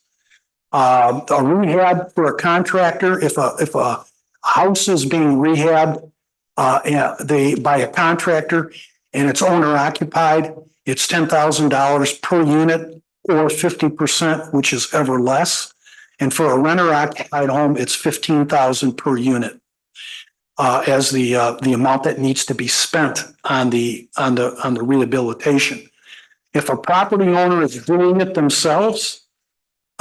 A rehab for a contractor, if a house is being rehabbed by a contractor and it's owner occupied, it's $10,000 per unit or 50%, which is ever less. And for a renter occupied home, it's $15,000 per unit as the amount that needs to be spent on the rehabilitation. If a property owner is doing it themselves,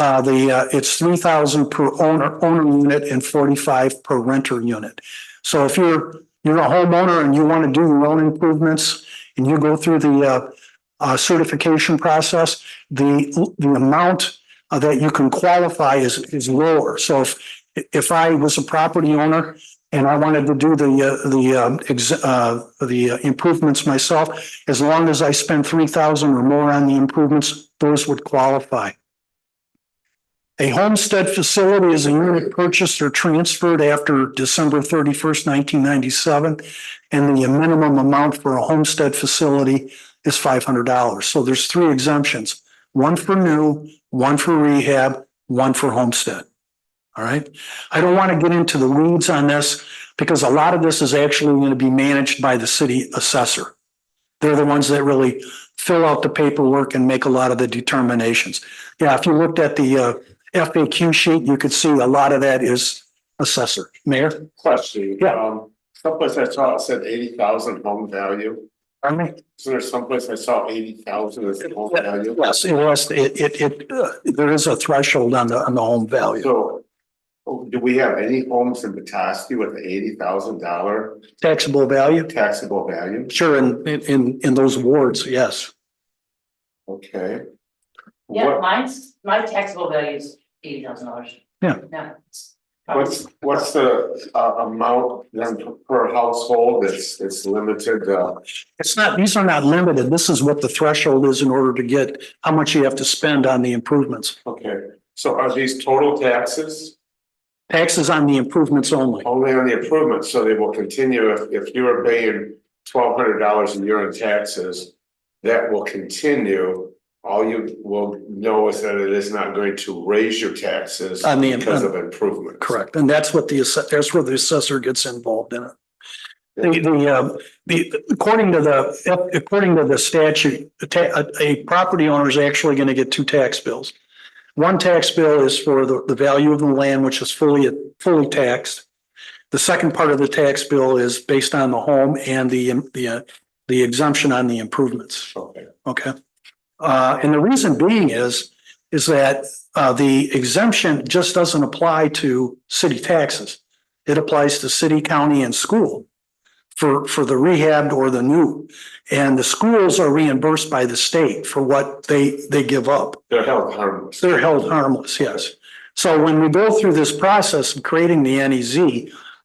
it's 3,000 per owner unit and 45 per renter unit. So if you're a homeowner and you want to do your own improvements and you go through the certification process, the amount that you can qualify is lower. So if I was a property owner and I wanted to do the improvements myself, as long as I spend 3,000 or more on the improvements, those would qualify. A homestead facility is a unit purchased or transferred after December 31st, 1997, and the minimum amount for a homestead facility is $500. So there's 3 exemptions, one for new, one for rehab, one for homestead. All right. I don't want to get into the weeds on this because a lot of this is actually going to be managed by the city assessor. They're the ones that really fill out the paperwork and make a lot of the determinations. Yeah, if you looked at the FAQ sheet, you could see a lot of that is assessor. Mayor? Question. Yeah. Someplace I saw it said 80,000 home value. Pardon me? Isn't there someplace I saw 80,000 as the home value? Yes, it was, there is a threshold on the home value. So do we have any homes in Petoskey with $80,000 Taxable value? taxable value? Sure, in those wards, yes. Okay. Yeah, What, my taxable value is $80,000. Yeah. No. what's the amount then per household that's limited? It's not, these are not limited. This is what the threshold is in order to get how much you have to spend on the improvements. Okay, so are these total taxes Taxes on the improvements only. only on the improvements? So they will continue if you are paying $1,200 a year in taxes, that will continue. All you will know is that it is not going to raise your taxes On the- because of improvements. Correct. And that's what that's where the assessor gets involved in it. According to the statute, a property owner is actually going to get 2 tax bills. One tax bill is for the value of the land, which is fully taxed. The second part of the tax bill is based on the home and the exemption on the improvements. Okay. Okay. And the reason being is that the exemption just doesn't apply to city taxes. It applies to city, county, and school for the rehabbed or the new. And the schools are reimbursed by the state for what they give up. They're held harmless. They're held harmless, yes. So when we go through this process of creating the NEZ,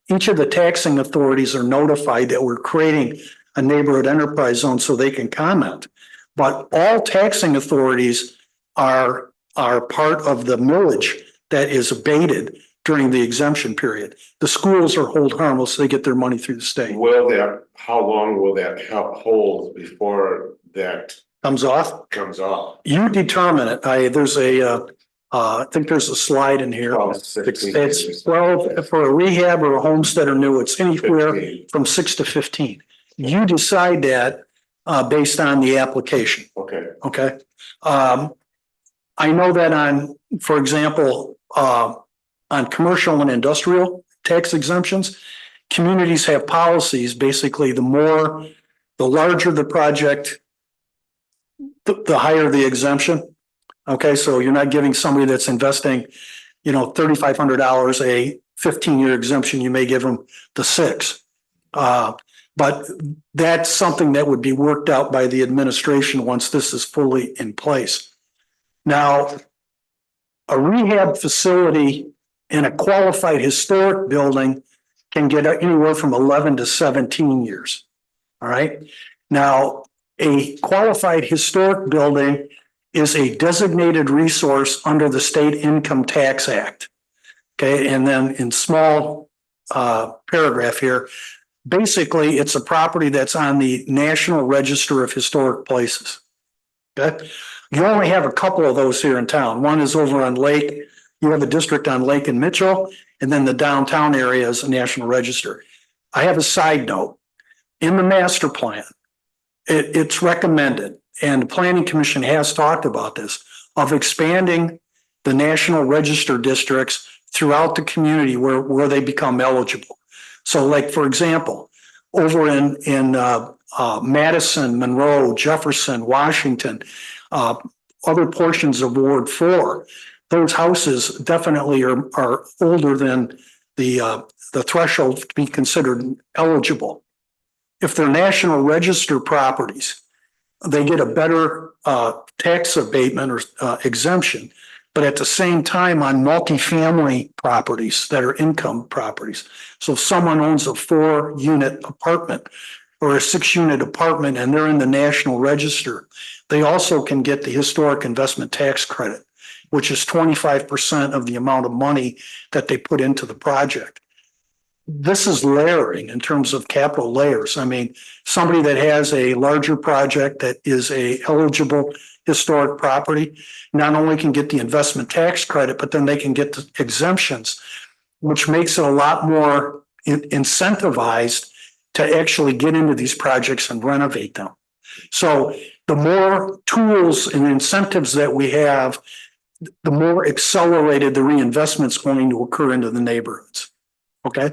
each of the taxing authorities are notified that we're creating a neighborhood enterprise zone so they can comment. But all taxing authorities are part of the millage that is abated during the exemption period. The schools are hold harmless, they get their money through the state. How long will that hold before that Comes off, comes off? you determine it. I think there's a slide in here. 12, 16, It's 12 for a rehab or a homestead or new, it's anywhere 15. from 6 to 15. You decide that based on the application. Okay, Okay. I know that for example, on commercial and industrial tax exemptions, communities have policies. Basically, the larger the project, the higher the exemption. Okay. So you're not giving somebody that's investing, $3,500 a 15-year exemption. You may give them the 6. But that's something that would be worked out by the administration once this is fully in place. Now, a rehab facility in a qualified historic building can get anywhere from 11 to 17 years. All right. Now, a qualified historic building is a designated resource under the State Income Tax Act. Okay. And then in small paragraph here, basically, it's a property that's on the National Register of Historic Places. Okay. You only have a couple of those here in town. One is over on Lake. You have a district on Lake and Mitchell, and then the downtown area is a National Register. I have a side note. In the master plan, it's recommended, and the Planning Commission has talked about this, of expanding the National Register districts throughout the community where they become eligible. So like, for example, over in Madison, Monroe, Jefferson, Washington, other portions of Ward 4, those houses definitely are older than the threshold to be considered eligible. If they're National Register properties, they get a better tax abatement or exemption. But at the same time, on multifamily properties that are income properties. So if someone owns a 4-unit apartment or a 6-unit apartment and they're in the National Register, they also can get the historic investment tax credit, which is 25% of the amount of money that they put into the project. This is layering in terms of capital layers. I mean, somebody that has a larger project that is a eligible historic property, not only can get the investment tax credit, but then they can get the exemptions, which makes it a lot more incentivized to actually get into these projects and renovate them. So the more tools and incentives that we have, the more accelerated the reinvestment's going to occur into the neighborhoods. Okay?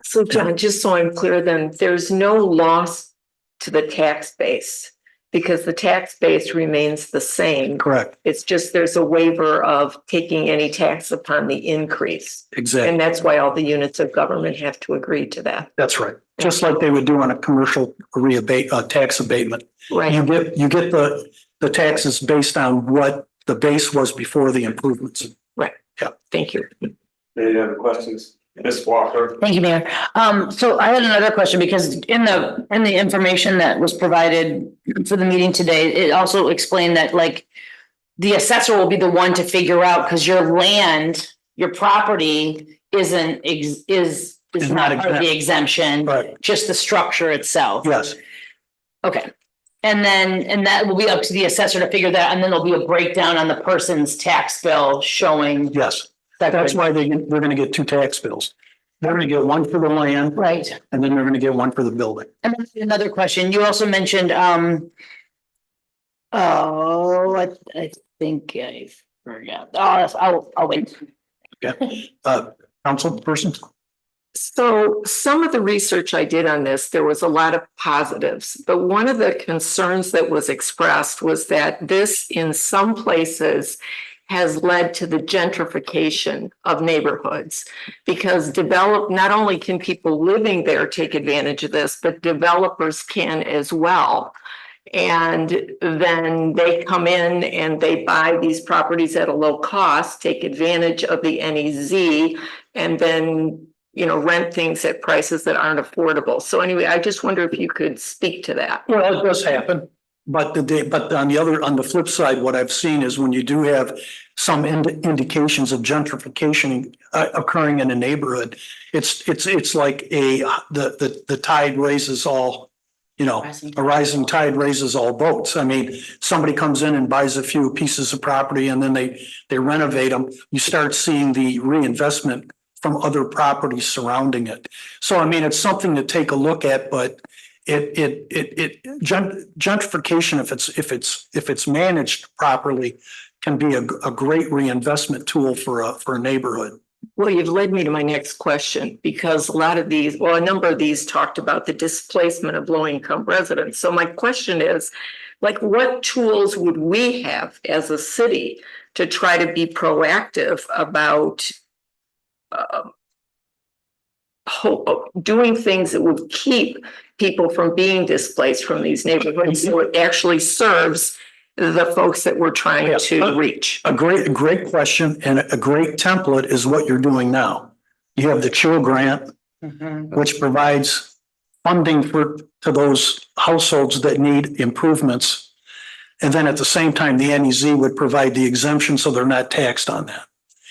So John, just so I'm clear then, there's no loss to the tax base because the tax base remains the same. Correct. It's just there's a waiver of taking any tax upon the increase. Exactly. And that's why all the units of government have to agree to that. That's right. Just like they would do on a commercial tax abatement. Right. You get the taxes based on what the base was before the improvements. Right. Yeah. Thank you. Any other questions? Ms. Walker? Thank you, Mayor. So I had another question because in the information that was provided for the meeting today, it also explained that like the assessor will be the one to figure out because your land, your property is not part of the exemption, Right. just the structure itself. Yes. Okay. And that will be up to the assessor to figure that, and then there'll be a breakdown on the person's tax bill showing. Yes. That's why they're going to get 2 tax bills. They're going to get one for the land. Right. And then they're going to get one for the building. And then another question, you also mentioned, I think I forgot. I'll wait. Okay. Council person? So some of the research I did on this, there was a lot of positives, but one of the concerns that was expressed was that this in some places has led to the gentrification of neighborhoods because not only can people living there take advantage of this, but developers can as well. And then they come in and they buy these properties at a low cost, take advantage of the NEZ, and then rent things at prices that aren't affordable. So anyway, I just wonder if you could speak to that. Well, it does happen. But on the flip side, what I've seen is when you do have some indications of gentrification occurring in a neighborhood, it's like the tide raises all, a rising tide raises all boats. I mean, somebody comes in and buys a few pieces of property and then they renovate them. You start seeing the reinvestment from other properties surrounding it. So, I mean, it's something to take a look at, but gentrification, if it's managed properly, can be a great reinvestment tool for a neighborhood. Well, you've led me to my next question because a number of these talked about the displacement of low-income residents. So my question is, what tools would we have as a city to try to be proactive about doing things that would keep people from being displaced from these neighborhoods so it actually serves the folks that we're trying to reach? A great question and a great template is what you're doing now. You have the Chill Grant, which provides funding to those households that need improvements. And then at the same time, the NEZ would provide the exemption so they're not taxed on that.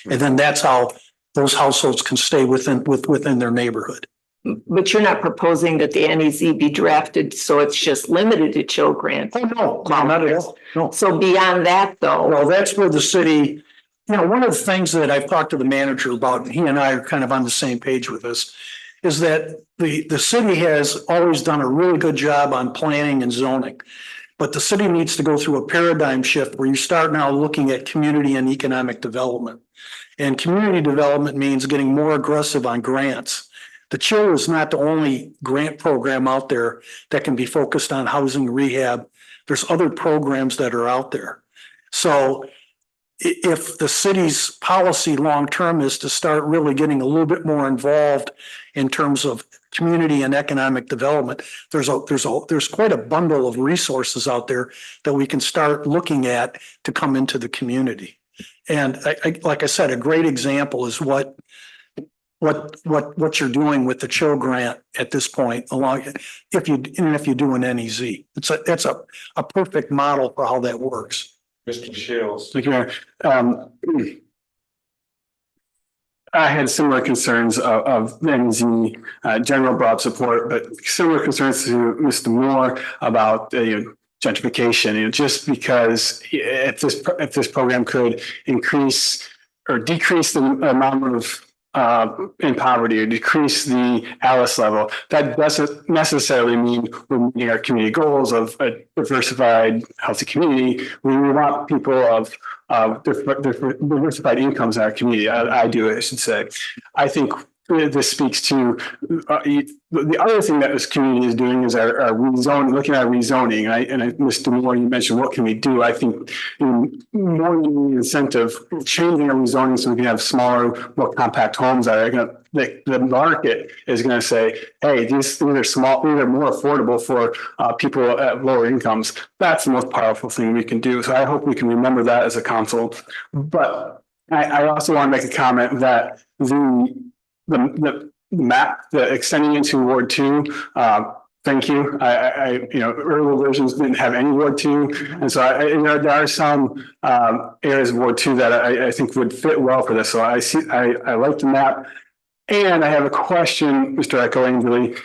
And then that's how those households can stay within their neighborhood. But you're not proposing that the NEZ be drafted so it's just limited to Chill Grant? Oh, no, not at all. No. So beyond that, though. Well, that's where the city, one of the things that I've talked to the manager about, he and I are kind of on the same page with this, is that the city has always done a really good job on planning and zoning. But the city needs to go through a paradigm shift where you start now looking at community and economic development. And community development means getting more aggressive on grants. The Chill is not the only grant program out there that can be focused on housing rehab. There's other programs that are out there. So if the city's policy long-term is to start really getting a little bit more involved in terms of community and economic development, there's quite a bundle of resources out there that we can start looking at to come into the community. And like I said, a great example is what you're doing with the Chill Grant at this point, if you do an NEZ. That's a perfect model for how that works. Mr. Shields. Thank you, Mayor. I had similar concerns of NZ, general broad support, but similar concerns to Mr. Moore about gentrification. Just because if this program could increase or decrease the amount of in poverty or decrease the ALICE level, that doesn't necessarily mean we're meeting our community goals of a diversified, healthy community. We want people of diversified incomes in our community. I should say. I think this speaks to the other thing that this community is doing is our rezoning, looking at rezoning. And Mr. Moore, you mentioned what can we do? I think more than the incentive, changing our rezoning so we can have smaller, more compact homes that are going to, the market is going to say, hey, these are small, these are more affordable for people at lower incomes. That's the most powerful thing we can do. So I hope we can remember that as a council. But I also want to make a comment that the map, the extending into Ward 2, thank you. Earlier versions didn't have any Ward 2. And so there are some areas of Ward 2 that I think would fit well for this. So I like the map. And I have a question, Mr. Echo Angley.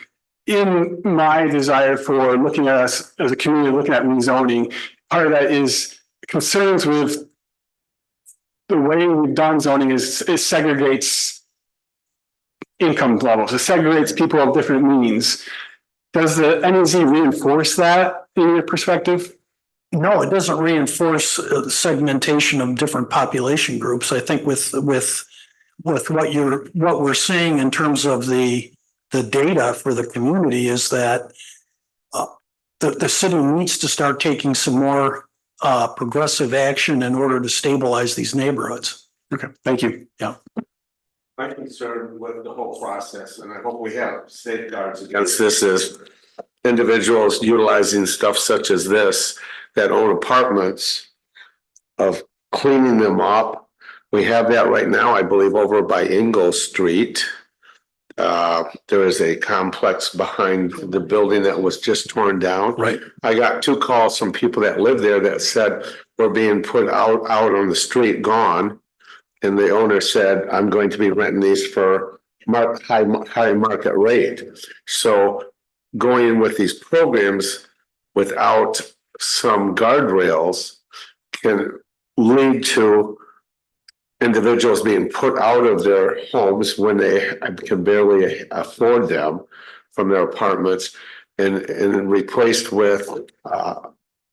In my desire for looking at us as a community, looking at rezoning, part of that is concerns with the way we've done zoning is it segregates income levels. It segregates people of different means. Does the NEZ reinforce that in your perspective? No, it doesn't reinforce the segmentation of different population groups. I think with what we're seeing in terms of the data for the community is that the city needs to start taking some more progressive action in order to stabilize these neighborhoods. Okay, thank you. Yeah. My concern with the whole process, and I hope we have safeguards against this, is individuals utilizing stuff such as this that own apartments of cleaning them up. We have that right now, I believe, over by Ingalls Street. There is a complex behind the building that was just torn down. Right. I got 2 calls from people that live there that said we're being put out on the street, gone. And the owner said, I'm going to be renting these for high market rate. So going with these programs without some guardrails can lead to individuals being put out of their homes when they can barely afford them from their apartments and replaced with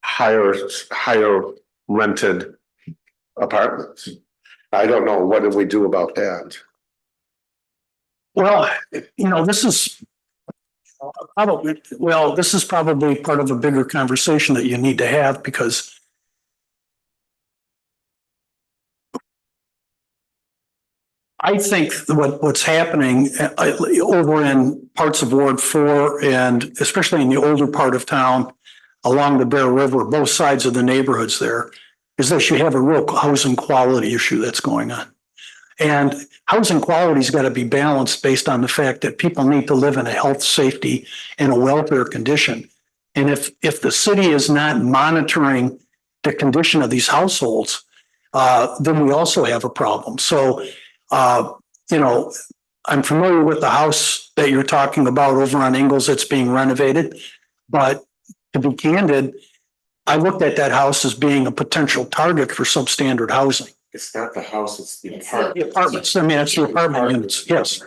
higher rented apartments. I don't know. What do we do about that? Well, this is probably part of a bigger conversation that you need to have, because I think what's happening over in parts of Ward 4 and especially in the older part of town along the Bear River, both sides of the neighborhoods there, is that you have a real housing quality issue that's going on. And housing quality's got to be balanced based on the fact that people need to live in a health, safety, and a welfare condition. And if the city is not monitoring the condition of these households, then we also have a problem. So, I'm familiar with the house that you're talking about over on Ingalls that's being renovated, but to be candid, I looked at that house as being a potential target for substandard housing. It's not the house, it's the It's apartment. The apartments, it's the apartment units. Yes.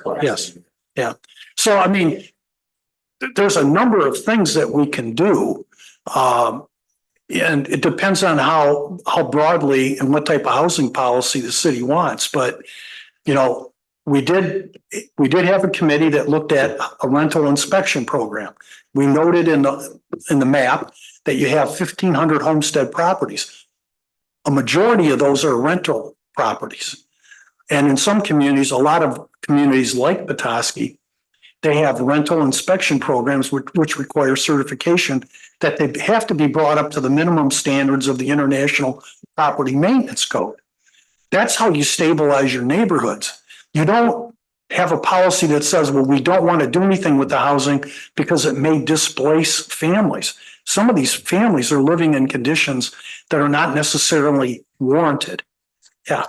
Yeah. So, there's a number of things that we can do. And it depends on how broadly and what type of housing policy the city wants. But, we did have a committee that looked at a rental inspection program. We noted in the map that you have 1,500 homestead properties. a majority of those are rental properties. And in some communities, a lot of communities like Petoskey, they have rental inspection programs which require certification that they have to be brought up to the minimum standards of the International Property Maintenance Code. That's how you stabilize your neighborhoods. You don't have a policy that says, well, we don't want to do anything with the housing because it may displace families. Some of these families are living in conditions that are not necessarily warranted. Yeah.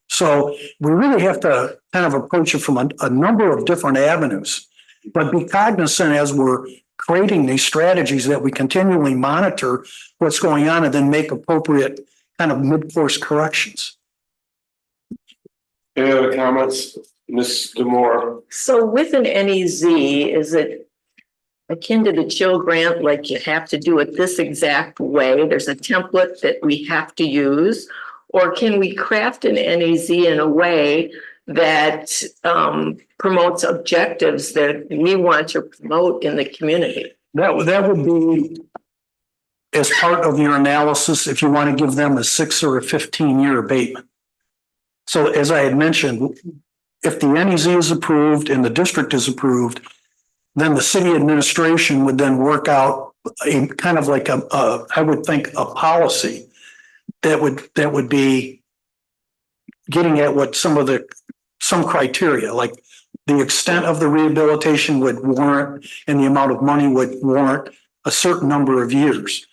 So we really have to kind of approach it from a number of different avenues, but be cognizant as we're creating these strategies that we continually monitor what's going on and then make appropriate kind of mid-course corrections. Any other comments, Ms. Demore? So with an NEZ, is it akin to the chill grant, like you have to do it this exact way? There's a template that we have to use, or can we craft an NEZ in a way that promotes objectives that we want to promote in the community? That would be as part of your analysis if you want to give them a 6 or a 15-year abatement. So as I had mentioned, if the NEZ is approved and the district is approved, then the city administration would then work out a kind of like I would think a policy that would be getting at what some criteria, like the extent of the rehabilitation would warrant and the amount of money would warrant a certain number of years.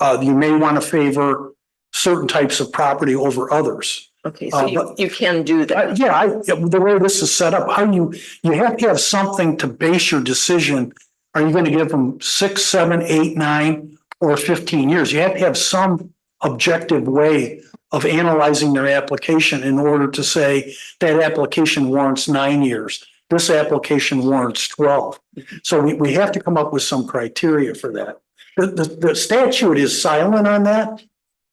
You may want to favor certain types of property over others. Okay, so you can do that. The way this is set up, you have to have something to base your decision. Are you going to give them 6, 7, 8, 9, or 15 years? You have to have some objective way of analyzing their application in order to say that application warrants 9 years. This application warrants 12. So we have to come up with some criteria for that. The statute is silent on that,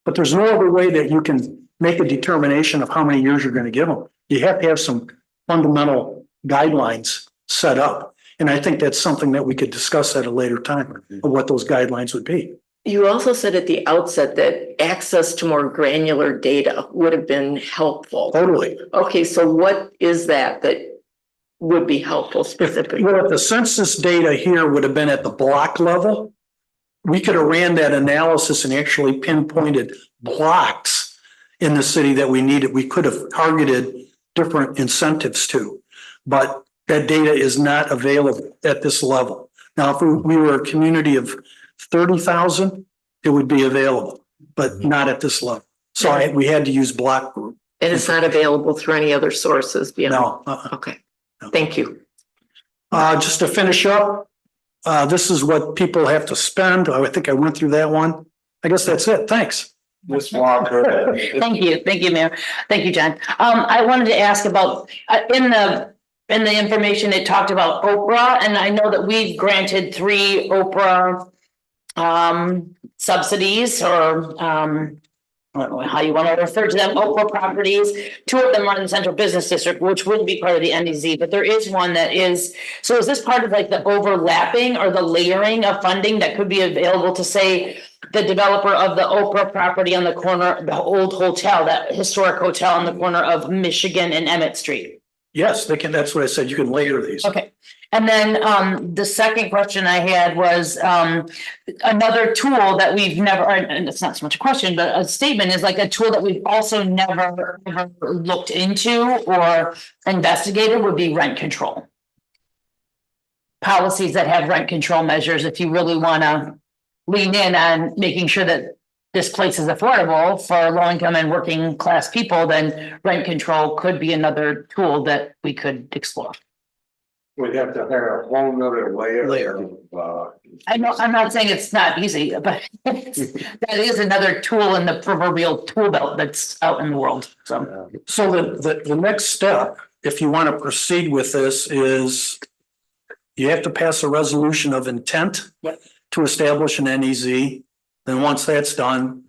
but there's no other way that you can make a determination of how many years you're going to give them. You have to have some fundamental guidelines set up. And I think that's something that we could discuss at a later time of what those guidelines would be. You also said at the outset that access to more granular data would have been helpful. Totally. Okay, so what is that would be helpful specifically? Well, if the census data here would have been at the block level, we could have ran that analysis and actually pinpointed blocks in the city that we needed. We could have targeted different incentives to, but that data is not available at this level. Now, if we were a community of 30,000, it would be available, but not at this level. So we had to use block group. And it's not available through any other sources beyond? No. Okay, thank you. Just to finish up, this is what people have to spend. I think I went through that one. I guess that's it. Thanks. Ms. Walker? Thank you, Mayor. Thank you, John. I wanted to ask about, in the information, it talked about Oprah, and I know that we've granted 3 Oprah subsidies, or I don't know how you want to refer to them, Oprah properties. 2 of them are in the Central Business District, which wouldn't be part of the NEZ, but there is one that is. So is this part of like the overlapping or the layering of funding that could be available to, say, the developer of the Oprah property on the corner, the old hotel, that historic hotel on the corner of Michigan and Emmett Street? Yes, they can. That's what I said. You can layer these. Okay. And then the second question I had was another tool that we've never, and it's not so much a question, but a statement, is like a tool that we've also never looked into or investigated would be rent control. Policies that have rent control measures, if you really want to lean in on making sure that this place is affordable for low income and working class people, then rent control could be another tool that we could explore. We'd have to hire a whole nother layer. I know, I'm not saying it's not easy, but that is another tool in the proverbial tool belt that's out in the world. So the next step, if you want to proceed with this, is you have to pass a resolution of intent to establish an NEZ. Then once that's done,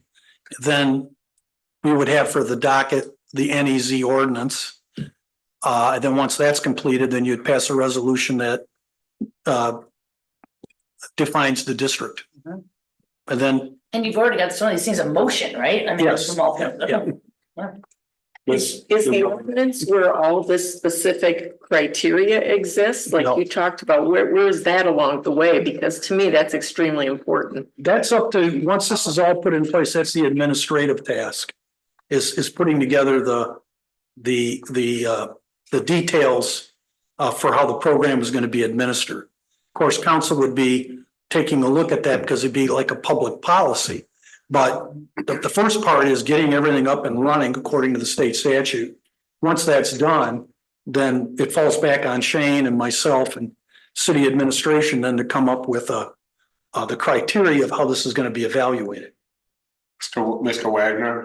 then we would have for the docket the NEZ ordinance. And then once that's completed, then you'd pass a resolution that defines the district. And then And you've already got some of these things in motion, right? I mean, Yes. from all- Yeah. Is the ordinance where all the specific criteria exists? Like No. you talked about, where is that along the way? Because to me, that's extremely important. That's up to, once this is all put in place, that's the administrative task. Is putting together the details for how the program is going to be administered. Of course, council would be taking a look at that because it'd be like a public policy. But the first part is getting everything up and running according to the state statute. Once that's done, then it falls back on Shane and myself and city administration then to come up with the criteria of how this is going to be evaluated. Mr. Wagner?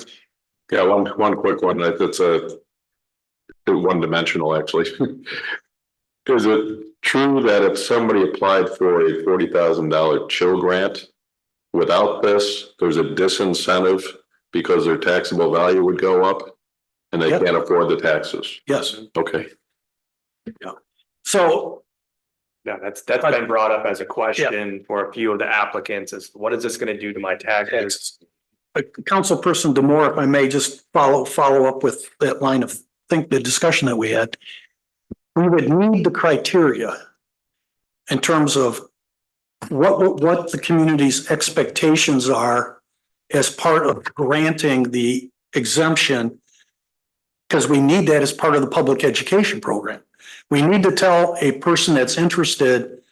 Yeah, one quick one. That's one dimensional actually. Is it true that if somebody applied for a $40,000 chill grant without this, there's a disincentive because their taxable value would go up and they Yep. can't afford the taxes? Yes. Okay. So Yeah, that's been brought up as a question for a few of the applicants is what is this gonna do to my taxes? Councilperson Demore, if I may just follow up with that line of the discussion that we had. We would need the criteria in terms of what the community's expectations are as part of granting the exemption. Because we need that as part of the public education program. We need to tell a person that's interested,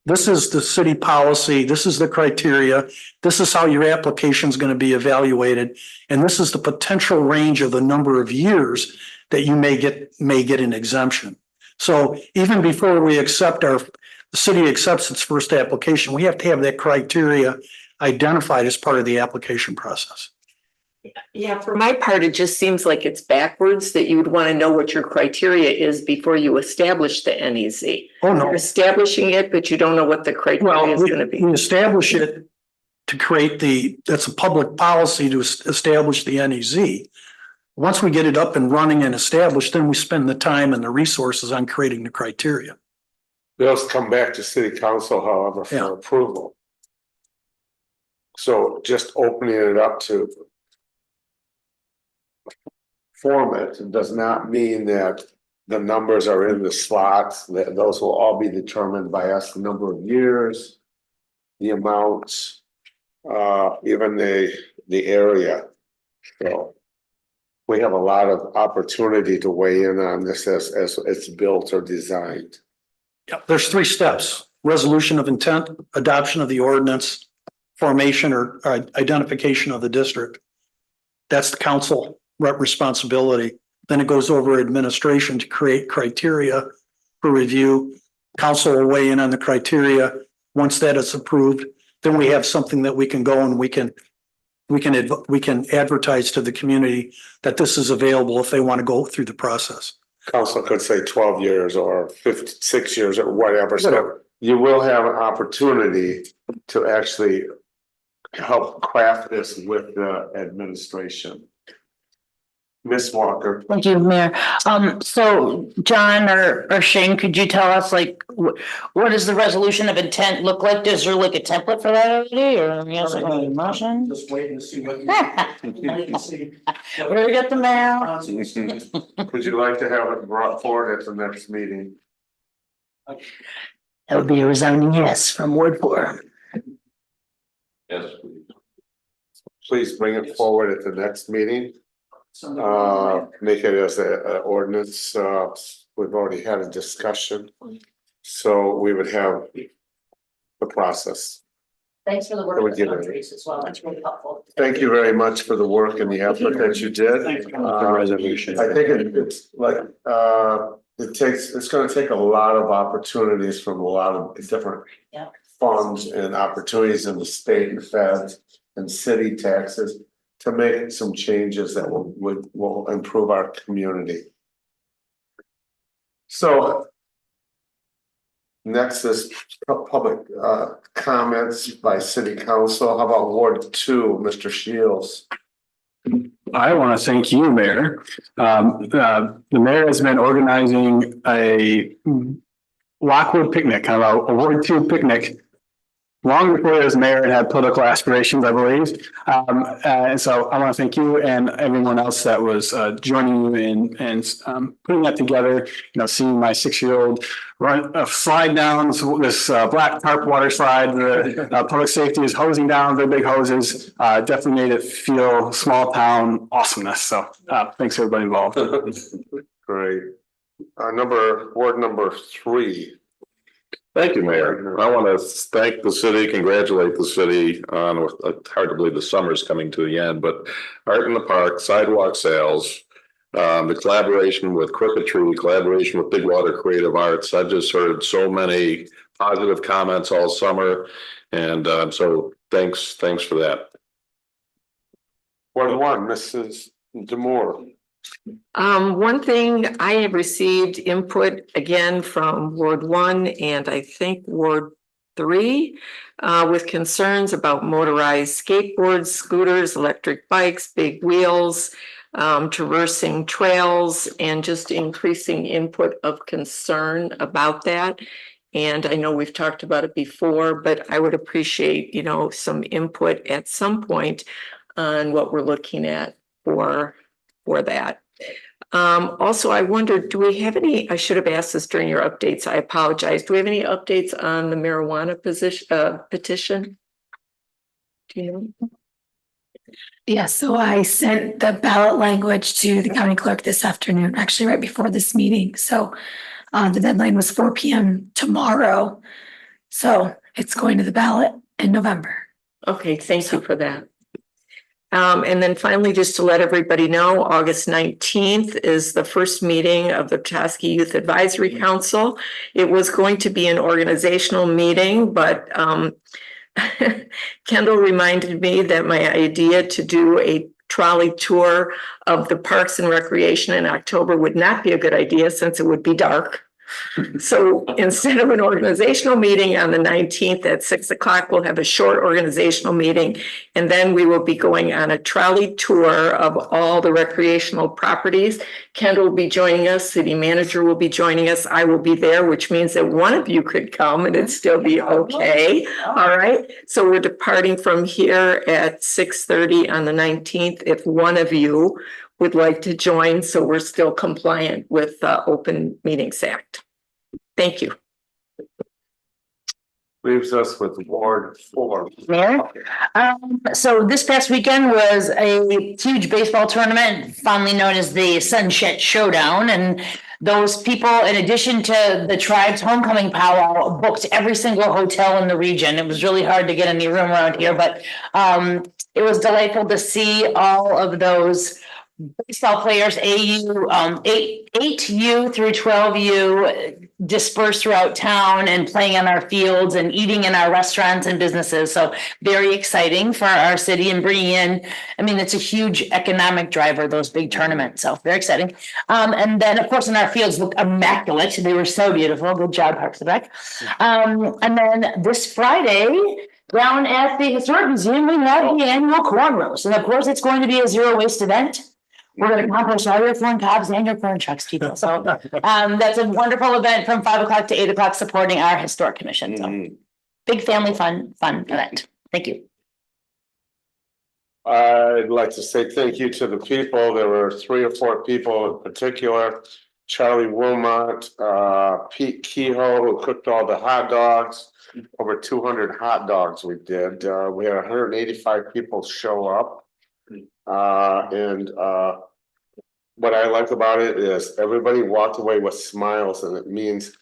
this is the city policy, this is the criteria, this is how your application is going to be evaluated, and this is the potential range of the number of years that you may get an exemption. So even before we the city accepts its first application, we have to have that criteria identified as part of the application process. Yeah, for my part, it just seems like it's backwards that you would want to know what your criteria is before you establish the NEZ. Oh, no. You're establishing it, but you don't know what the criteria Well, is going to be. we establish it to create that's a public policy to establish the NEZ. Once we get it up and running and established, then we spend the time and the resources on creating the criteria. Those come back to city council, however, Yeah. for approval. So just opening it up to format does not mean that the numbers are in the slots, that those will all be determined by us, the number of years, the amounts, even the area. So we have a lot of opportunity to weigh in on this as it's built or designed. Yep, there's 3 steps: resolution of intent, adoption of the ordinance, formation or identification of the district. That's the council responsibility. Then it goes over administration to create criteria for review. Council will weigh in on the criteria. Once that is approved, then we have something that we can go and we can advertise to the community that this is available if they want to go through the process. Council could say 12 years or 56 years or whatever, so you will have an opportunity to actually help craft this with the administration. Ms. Walker. Thank you, Mayor. So John or Shane, could you tell us like, what does the resolution of intent look like? Is there like a template for that already or yes, a motion? Just waiting to see what you see. We got the mail. Would you like to have it brought forward at the next meeting? That would be a resounding yes from Ward 4. Yes. Please bring it forward at the next meeting. Make it as a ordinance. We've already had a discussion. So we would have the process. Thanks for the work That would with give the it- countries as well. That's really helpful. Thank you very much for the work and the effort that you did. resolution. I think it's like, it's gonna take a lot of opportunities from a lot of different Yeah. funds and opportunities in the state and feds and city taxes to make some changes that will improve our community. So next is public comments by city council. How about Ward 2, Mr. Shields? I want to thank you, Mayor. The mayor has been organizing a Lockwood picnic, kind of a Ward 2 picnic long before I was mayor and had political aspirations, I believe. And so I want to thank you and everyone else that was joining you in putting that together. You know, seeing my 6-year-old slide down this black tarp water slide. The public safety is hosing down their big hoses. Definitely made it feel small town awesomeness. So thanks everybody involved. Great. Ward number 3. Thank you, Mayor. I want to thank the city, congratulate the city on, it's hard to believe the summer's coming to the end, but Art in the Park, sidewalk sales, the collaboration with Crooked Tree, collaboration with Big Water Creative Arts. I've just heard so many positive comments all summer. And so thanks for that. Ward 1, Mrs. Demore. One thing, I have received input again from Ward 1 and I think Ward 3 with concerns about motorized skateboards, scooters, electric bikes, big wheels, traversing trails, and just increasing input of concern about that. And I know we've talked about it before, but I would appreciate, you know, some input at some point on what we're looking at for that. Also, I wondered, do we have any, I should have asked this during your updates, I apologize. Do we have any updates on the marijuana petition? Do you know? Yeah, so I sent the ballot language to the county clerk this afternoon, actually right before this meeting. So the deadline was 4 p.m. tomorrow. So it's going to the ballot in November. Okay, thank you for that. And then finally, just to let everybody know, August 19th is the first meeting of the Petoskey Youth Advisory Council. It was going to be an organizational meeting, but Kendall reminded me that my idea to do a trolley tour of the Parks and Recreation in October would not be a good idea since it would be dark. So instead of an organizational meeting on the 19th at 6 o'clock, we'll have a short organizational meeting. And then we will be going on a trolley tour of all the recreational properties. Kendall will be joining us. City manager will be joining us. I will be there, which means that one of you could come and it'd still be okay. All right. So we're departing from here at 6:30 on the 19th. If one of you would like to join, so we're still compliant with the Open Meetings Act. Thank you. Leaves us with Ward 4. Mayor, so this past weekend was a huge baseball tournament, fondly known as the Sunset Showdown, and those people, in addition to the tribe's homecoming powwow, booked every single hotel in the region. It was really hard to get any room around here, but it was delightful to see all of those baseball players, AU, 8U through 12U dispersed throughout town and playing on our fields and eating in our restaurants and businesses. So very exciting for our city and bringing in, I mean, it's a huge economic driver, those big tournaments. So very exciting. And then of course in our fields look immaculate. They were so beautiful. Good job, Parks and Rec. And then this Friday, down at the Historic Museum, we have the annual corn roast. And of course, it's going to be a zero waste event. We're going to compost all your corn cobs and your corn trucks, people. So that's a wonderful event from 5 o'clock to 8 o'clock supporting our historic commission. So big family fun event. Thank you. I'd like to say thank you to the people. There were 3 or 4 people in particular. Charlie Wilmot, Pete Kehoe, who cooked all the hot dogs. Over 200 hot dogs we did. We had 185 people show up. What I like about it is everybody walked away with smiles, and it means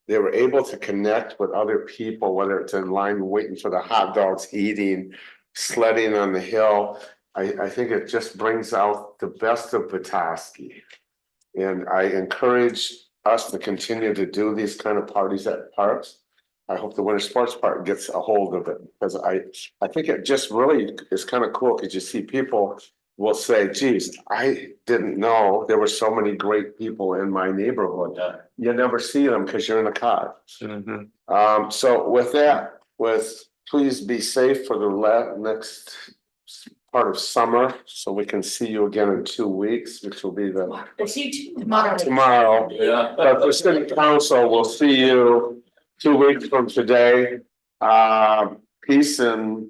they were able to connect with other people, whether it's in line waiting for the hot dogs, eating, sledding on the hill. I think it just brings out the best of Petoskey. And I encourage us to continue to do these kind of parties at parks. I hope the Winter Sports Park gets a hold of it, because I think it just really is kind of cool, because you see people will say, geez, I didn't know there were so many great people in my neighborhood. You never see them because you're in a car. So with that, please be safe for the next part of summer, so we can see you again in 2 weeks, which will be tomorrow. Yeah. But for city council, we'll see you 2 weeks from today. piece in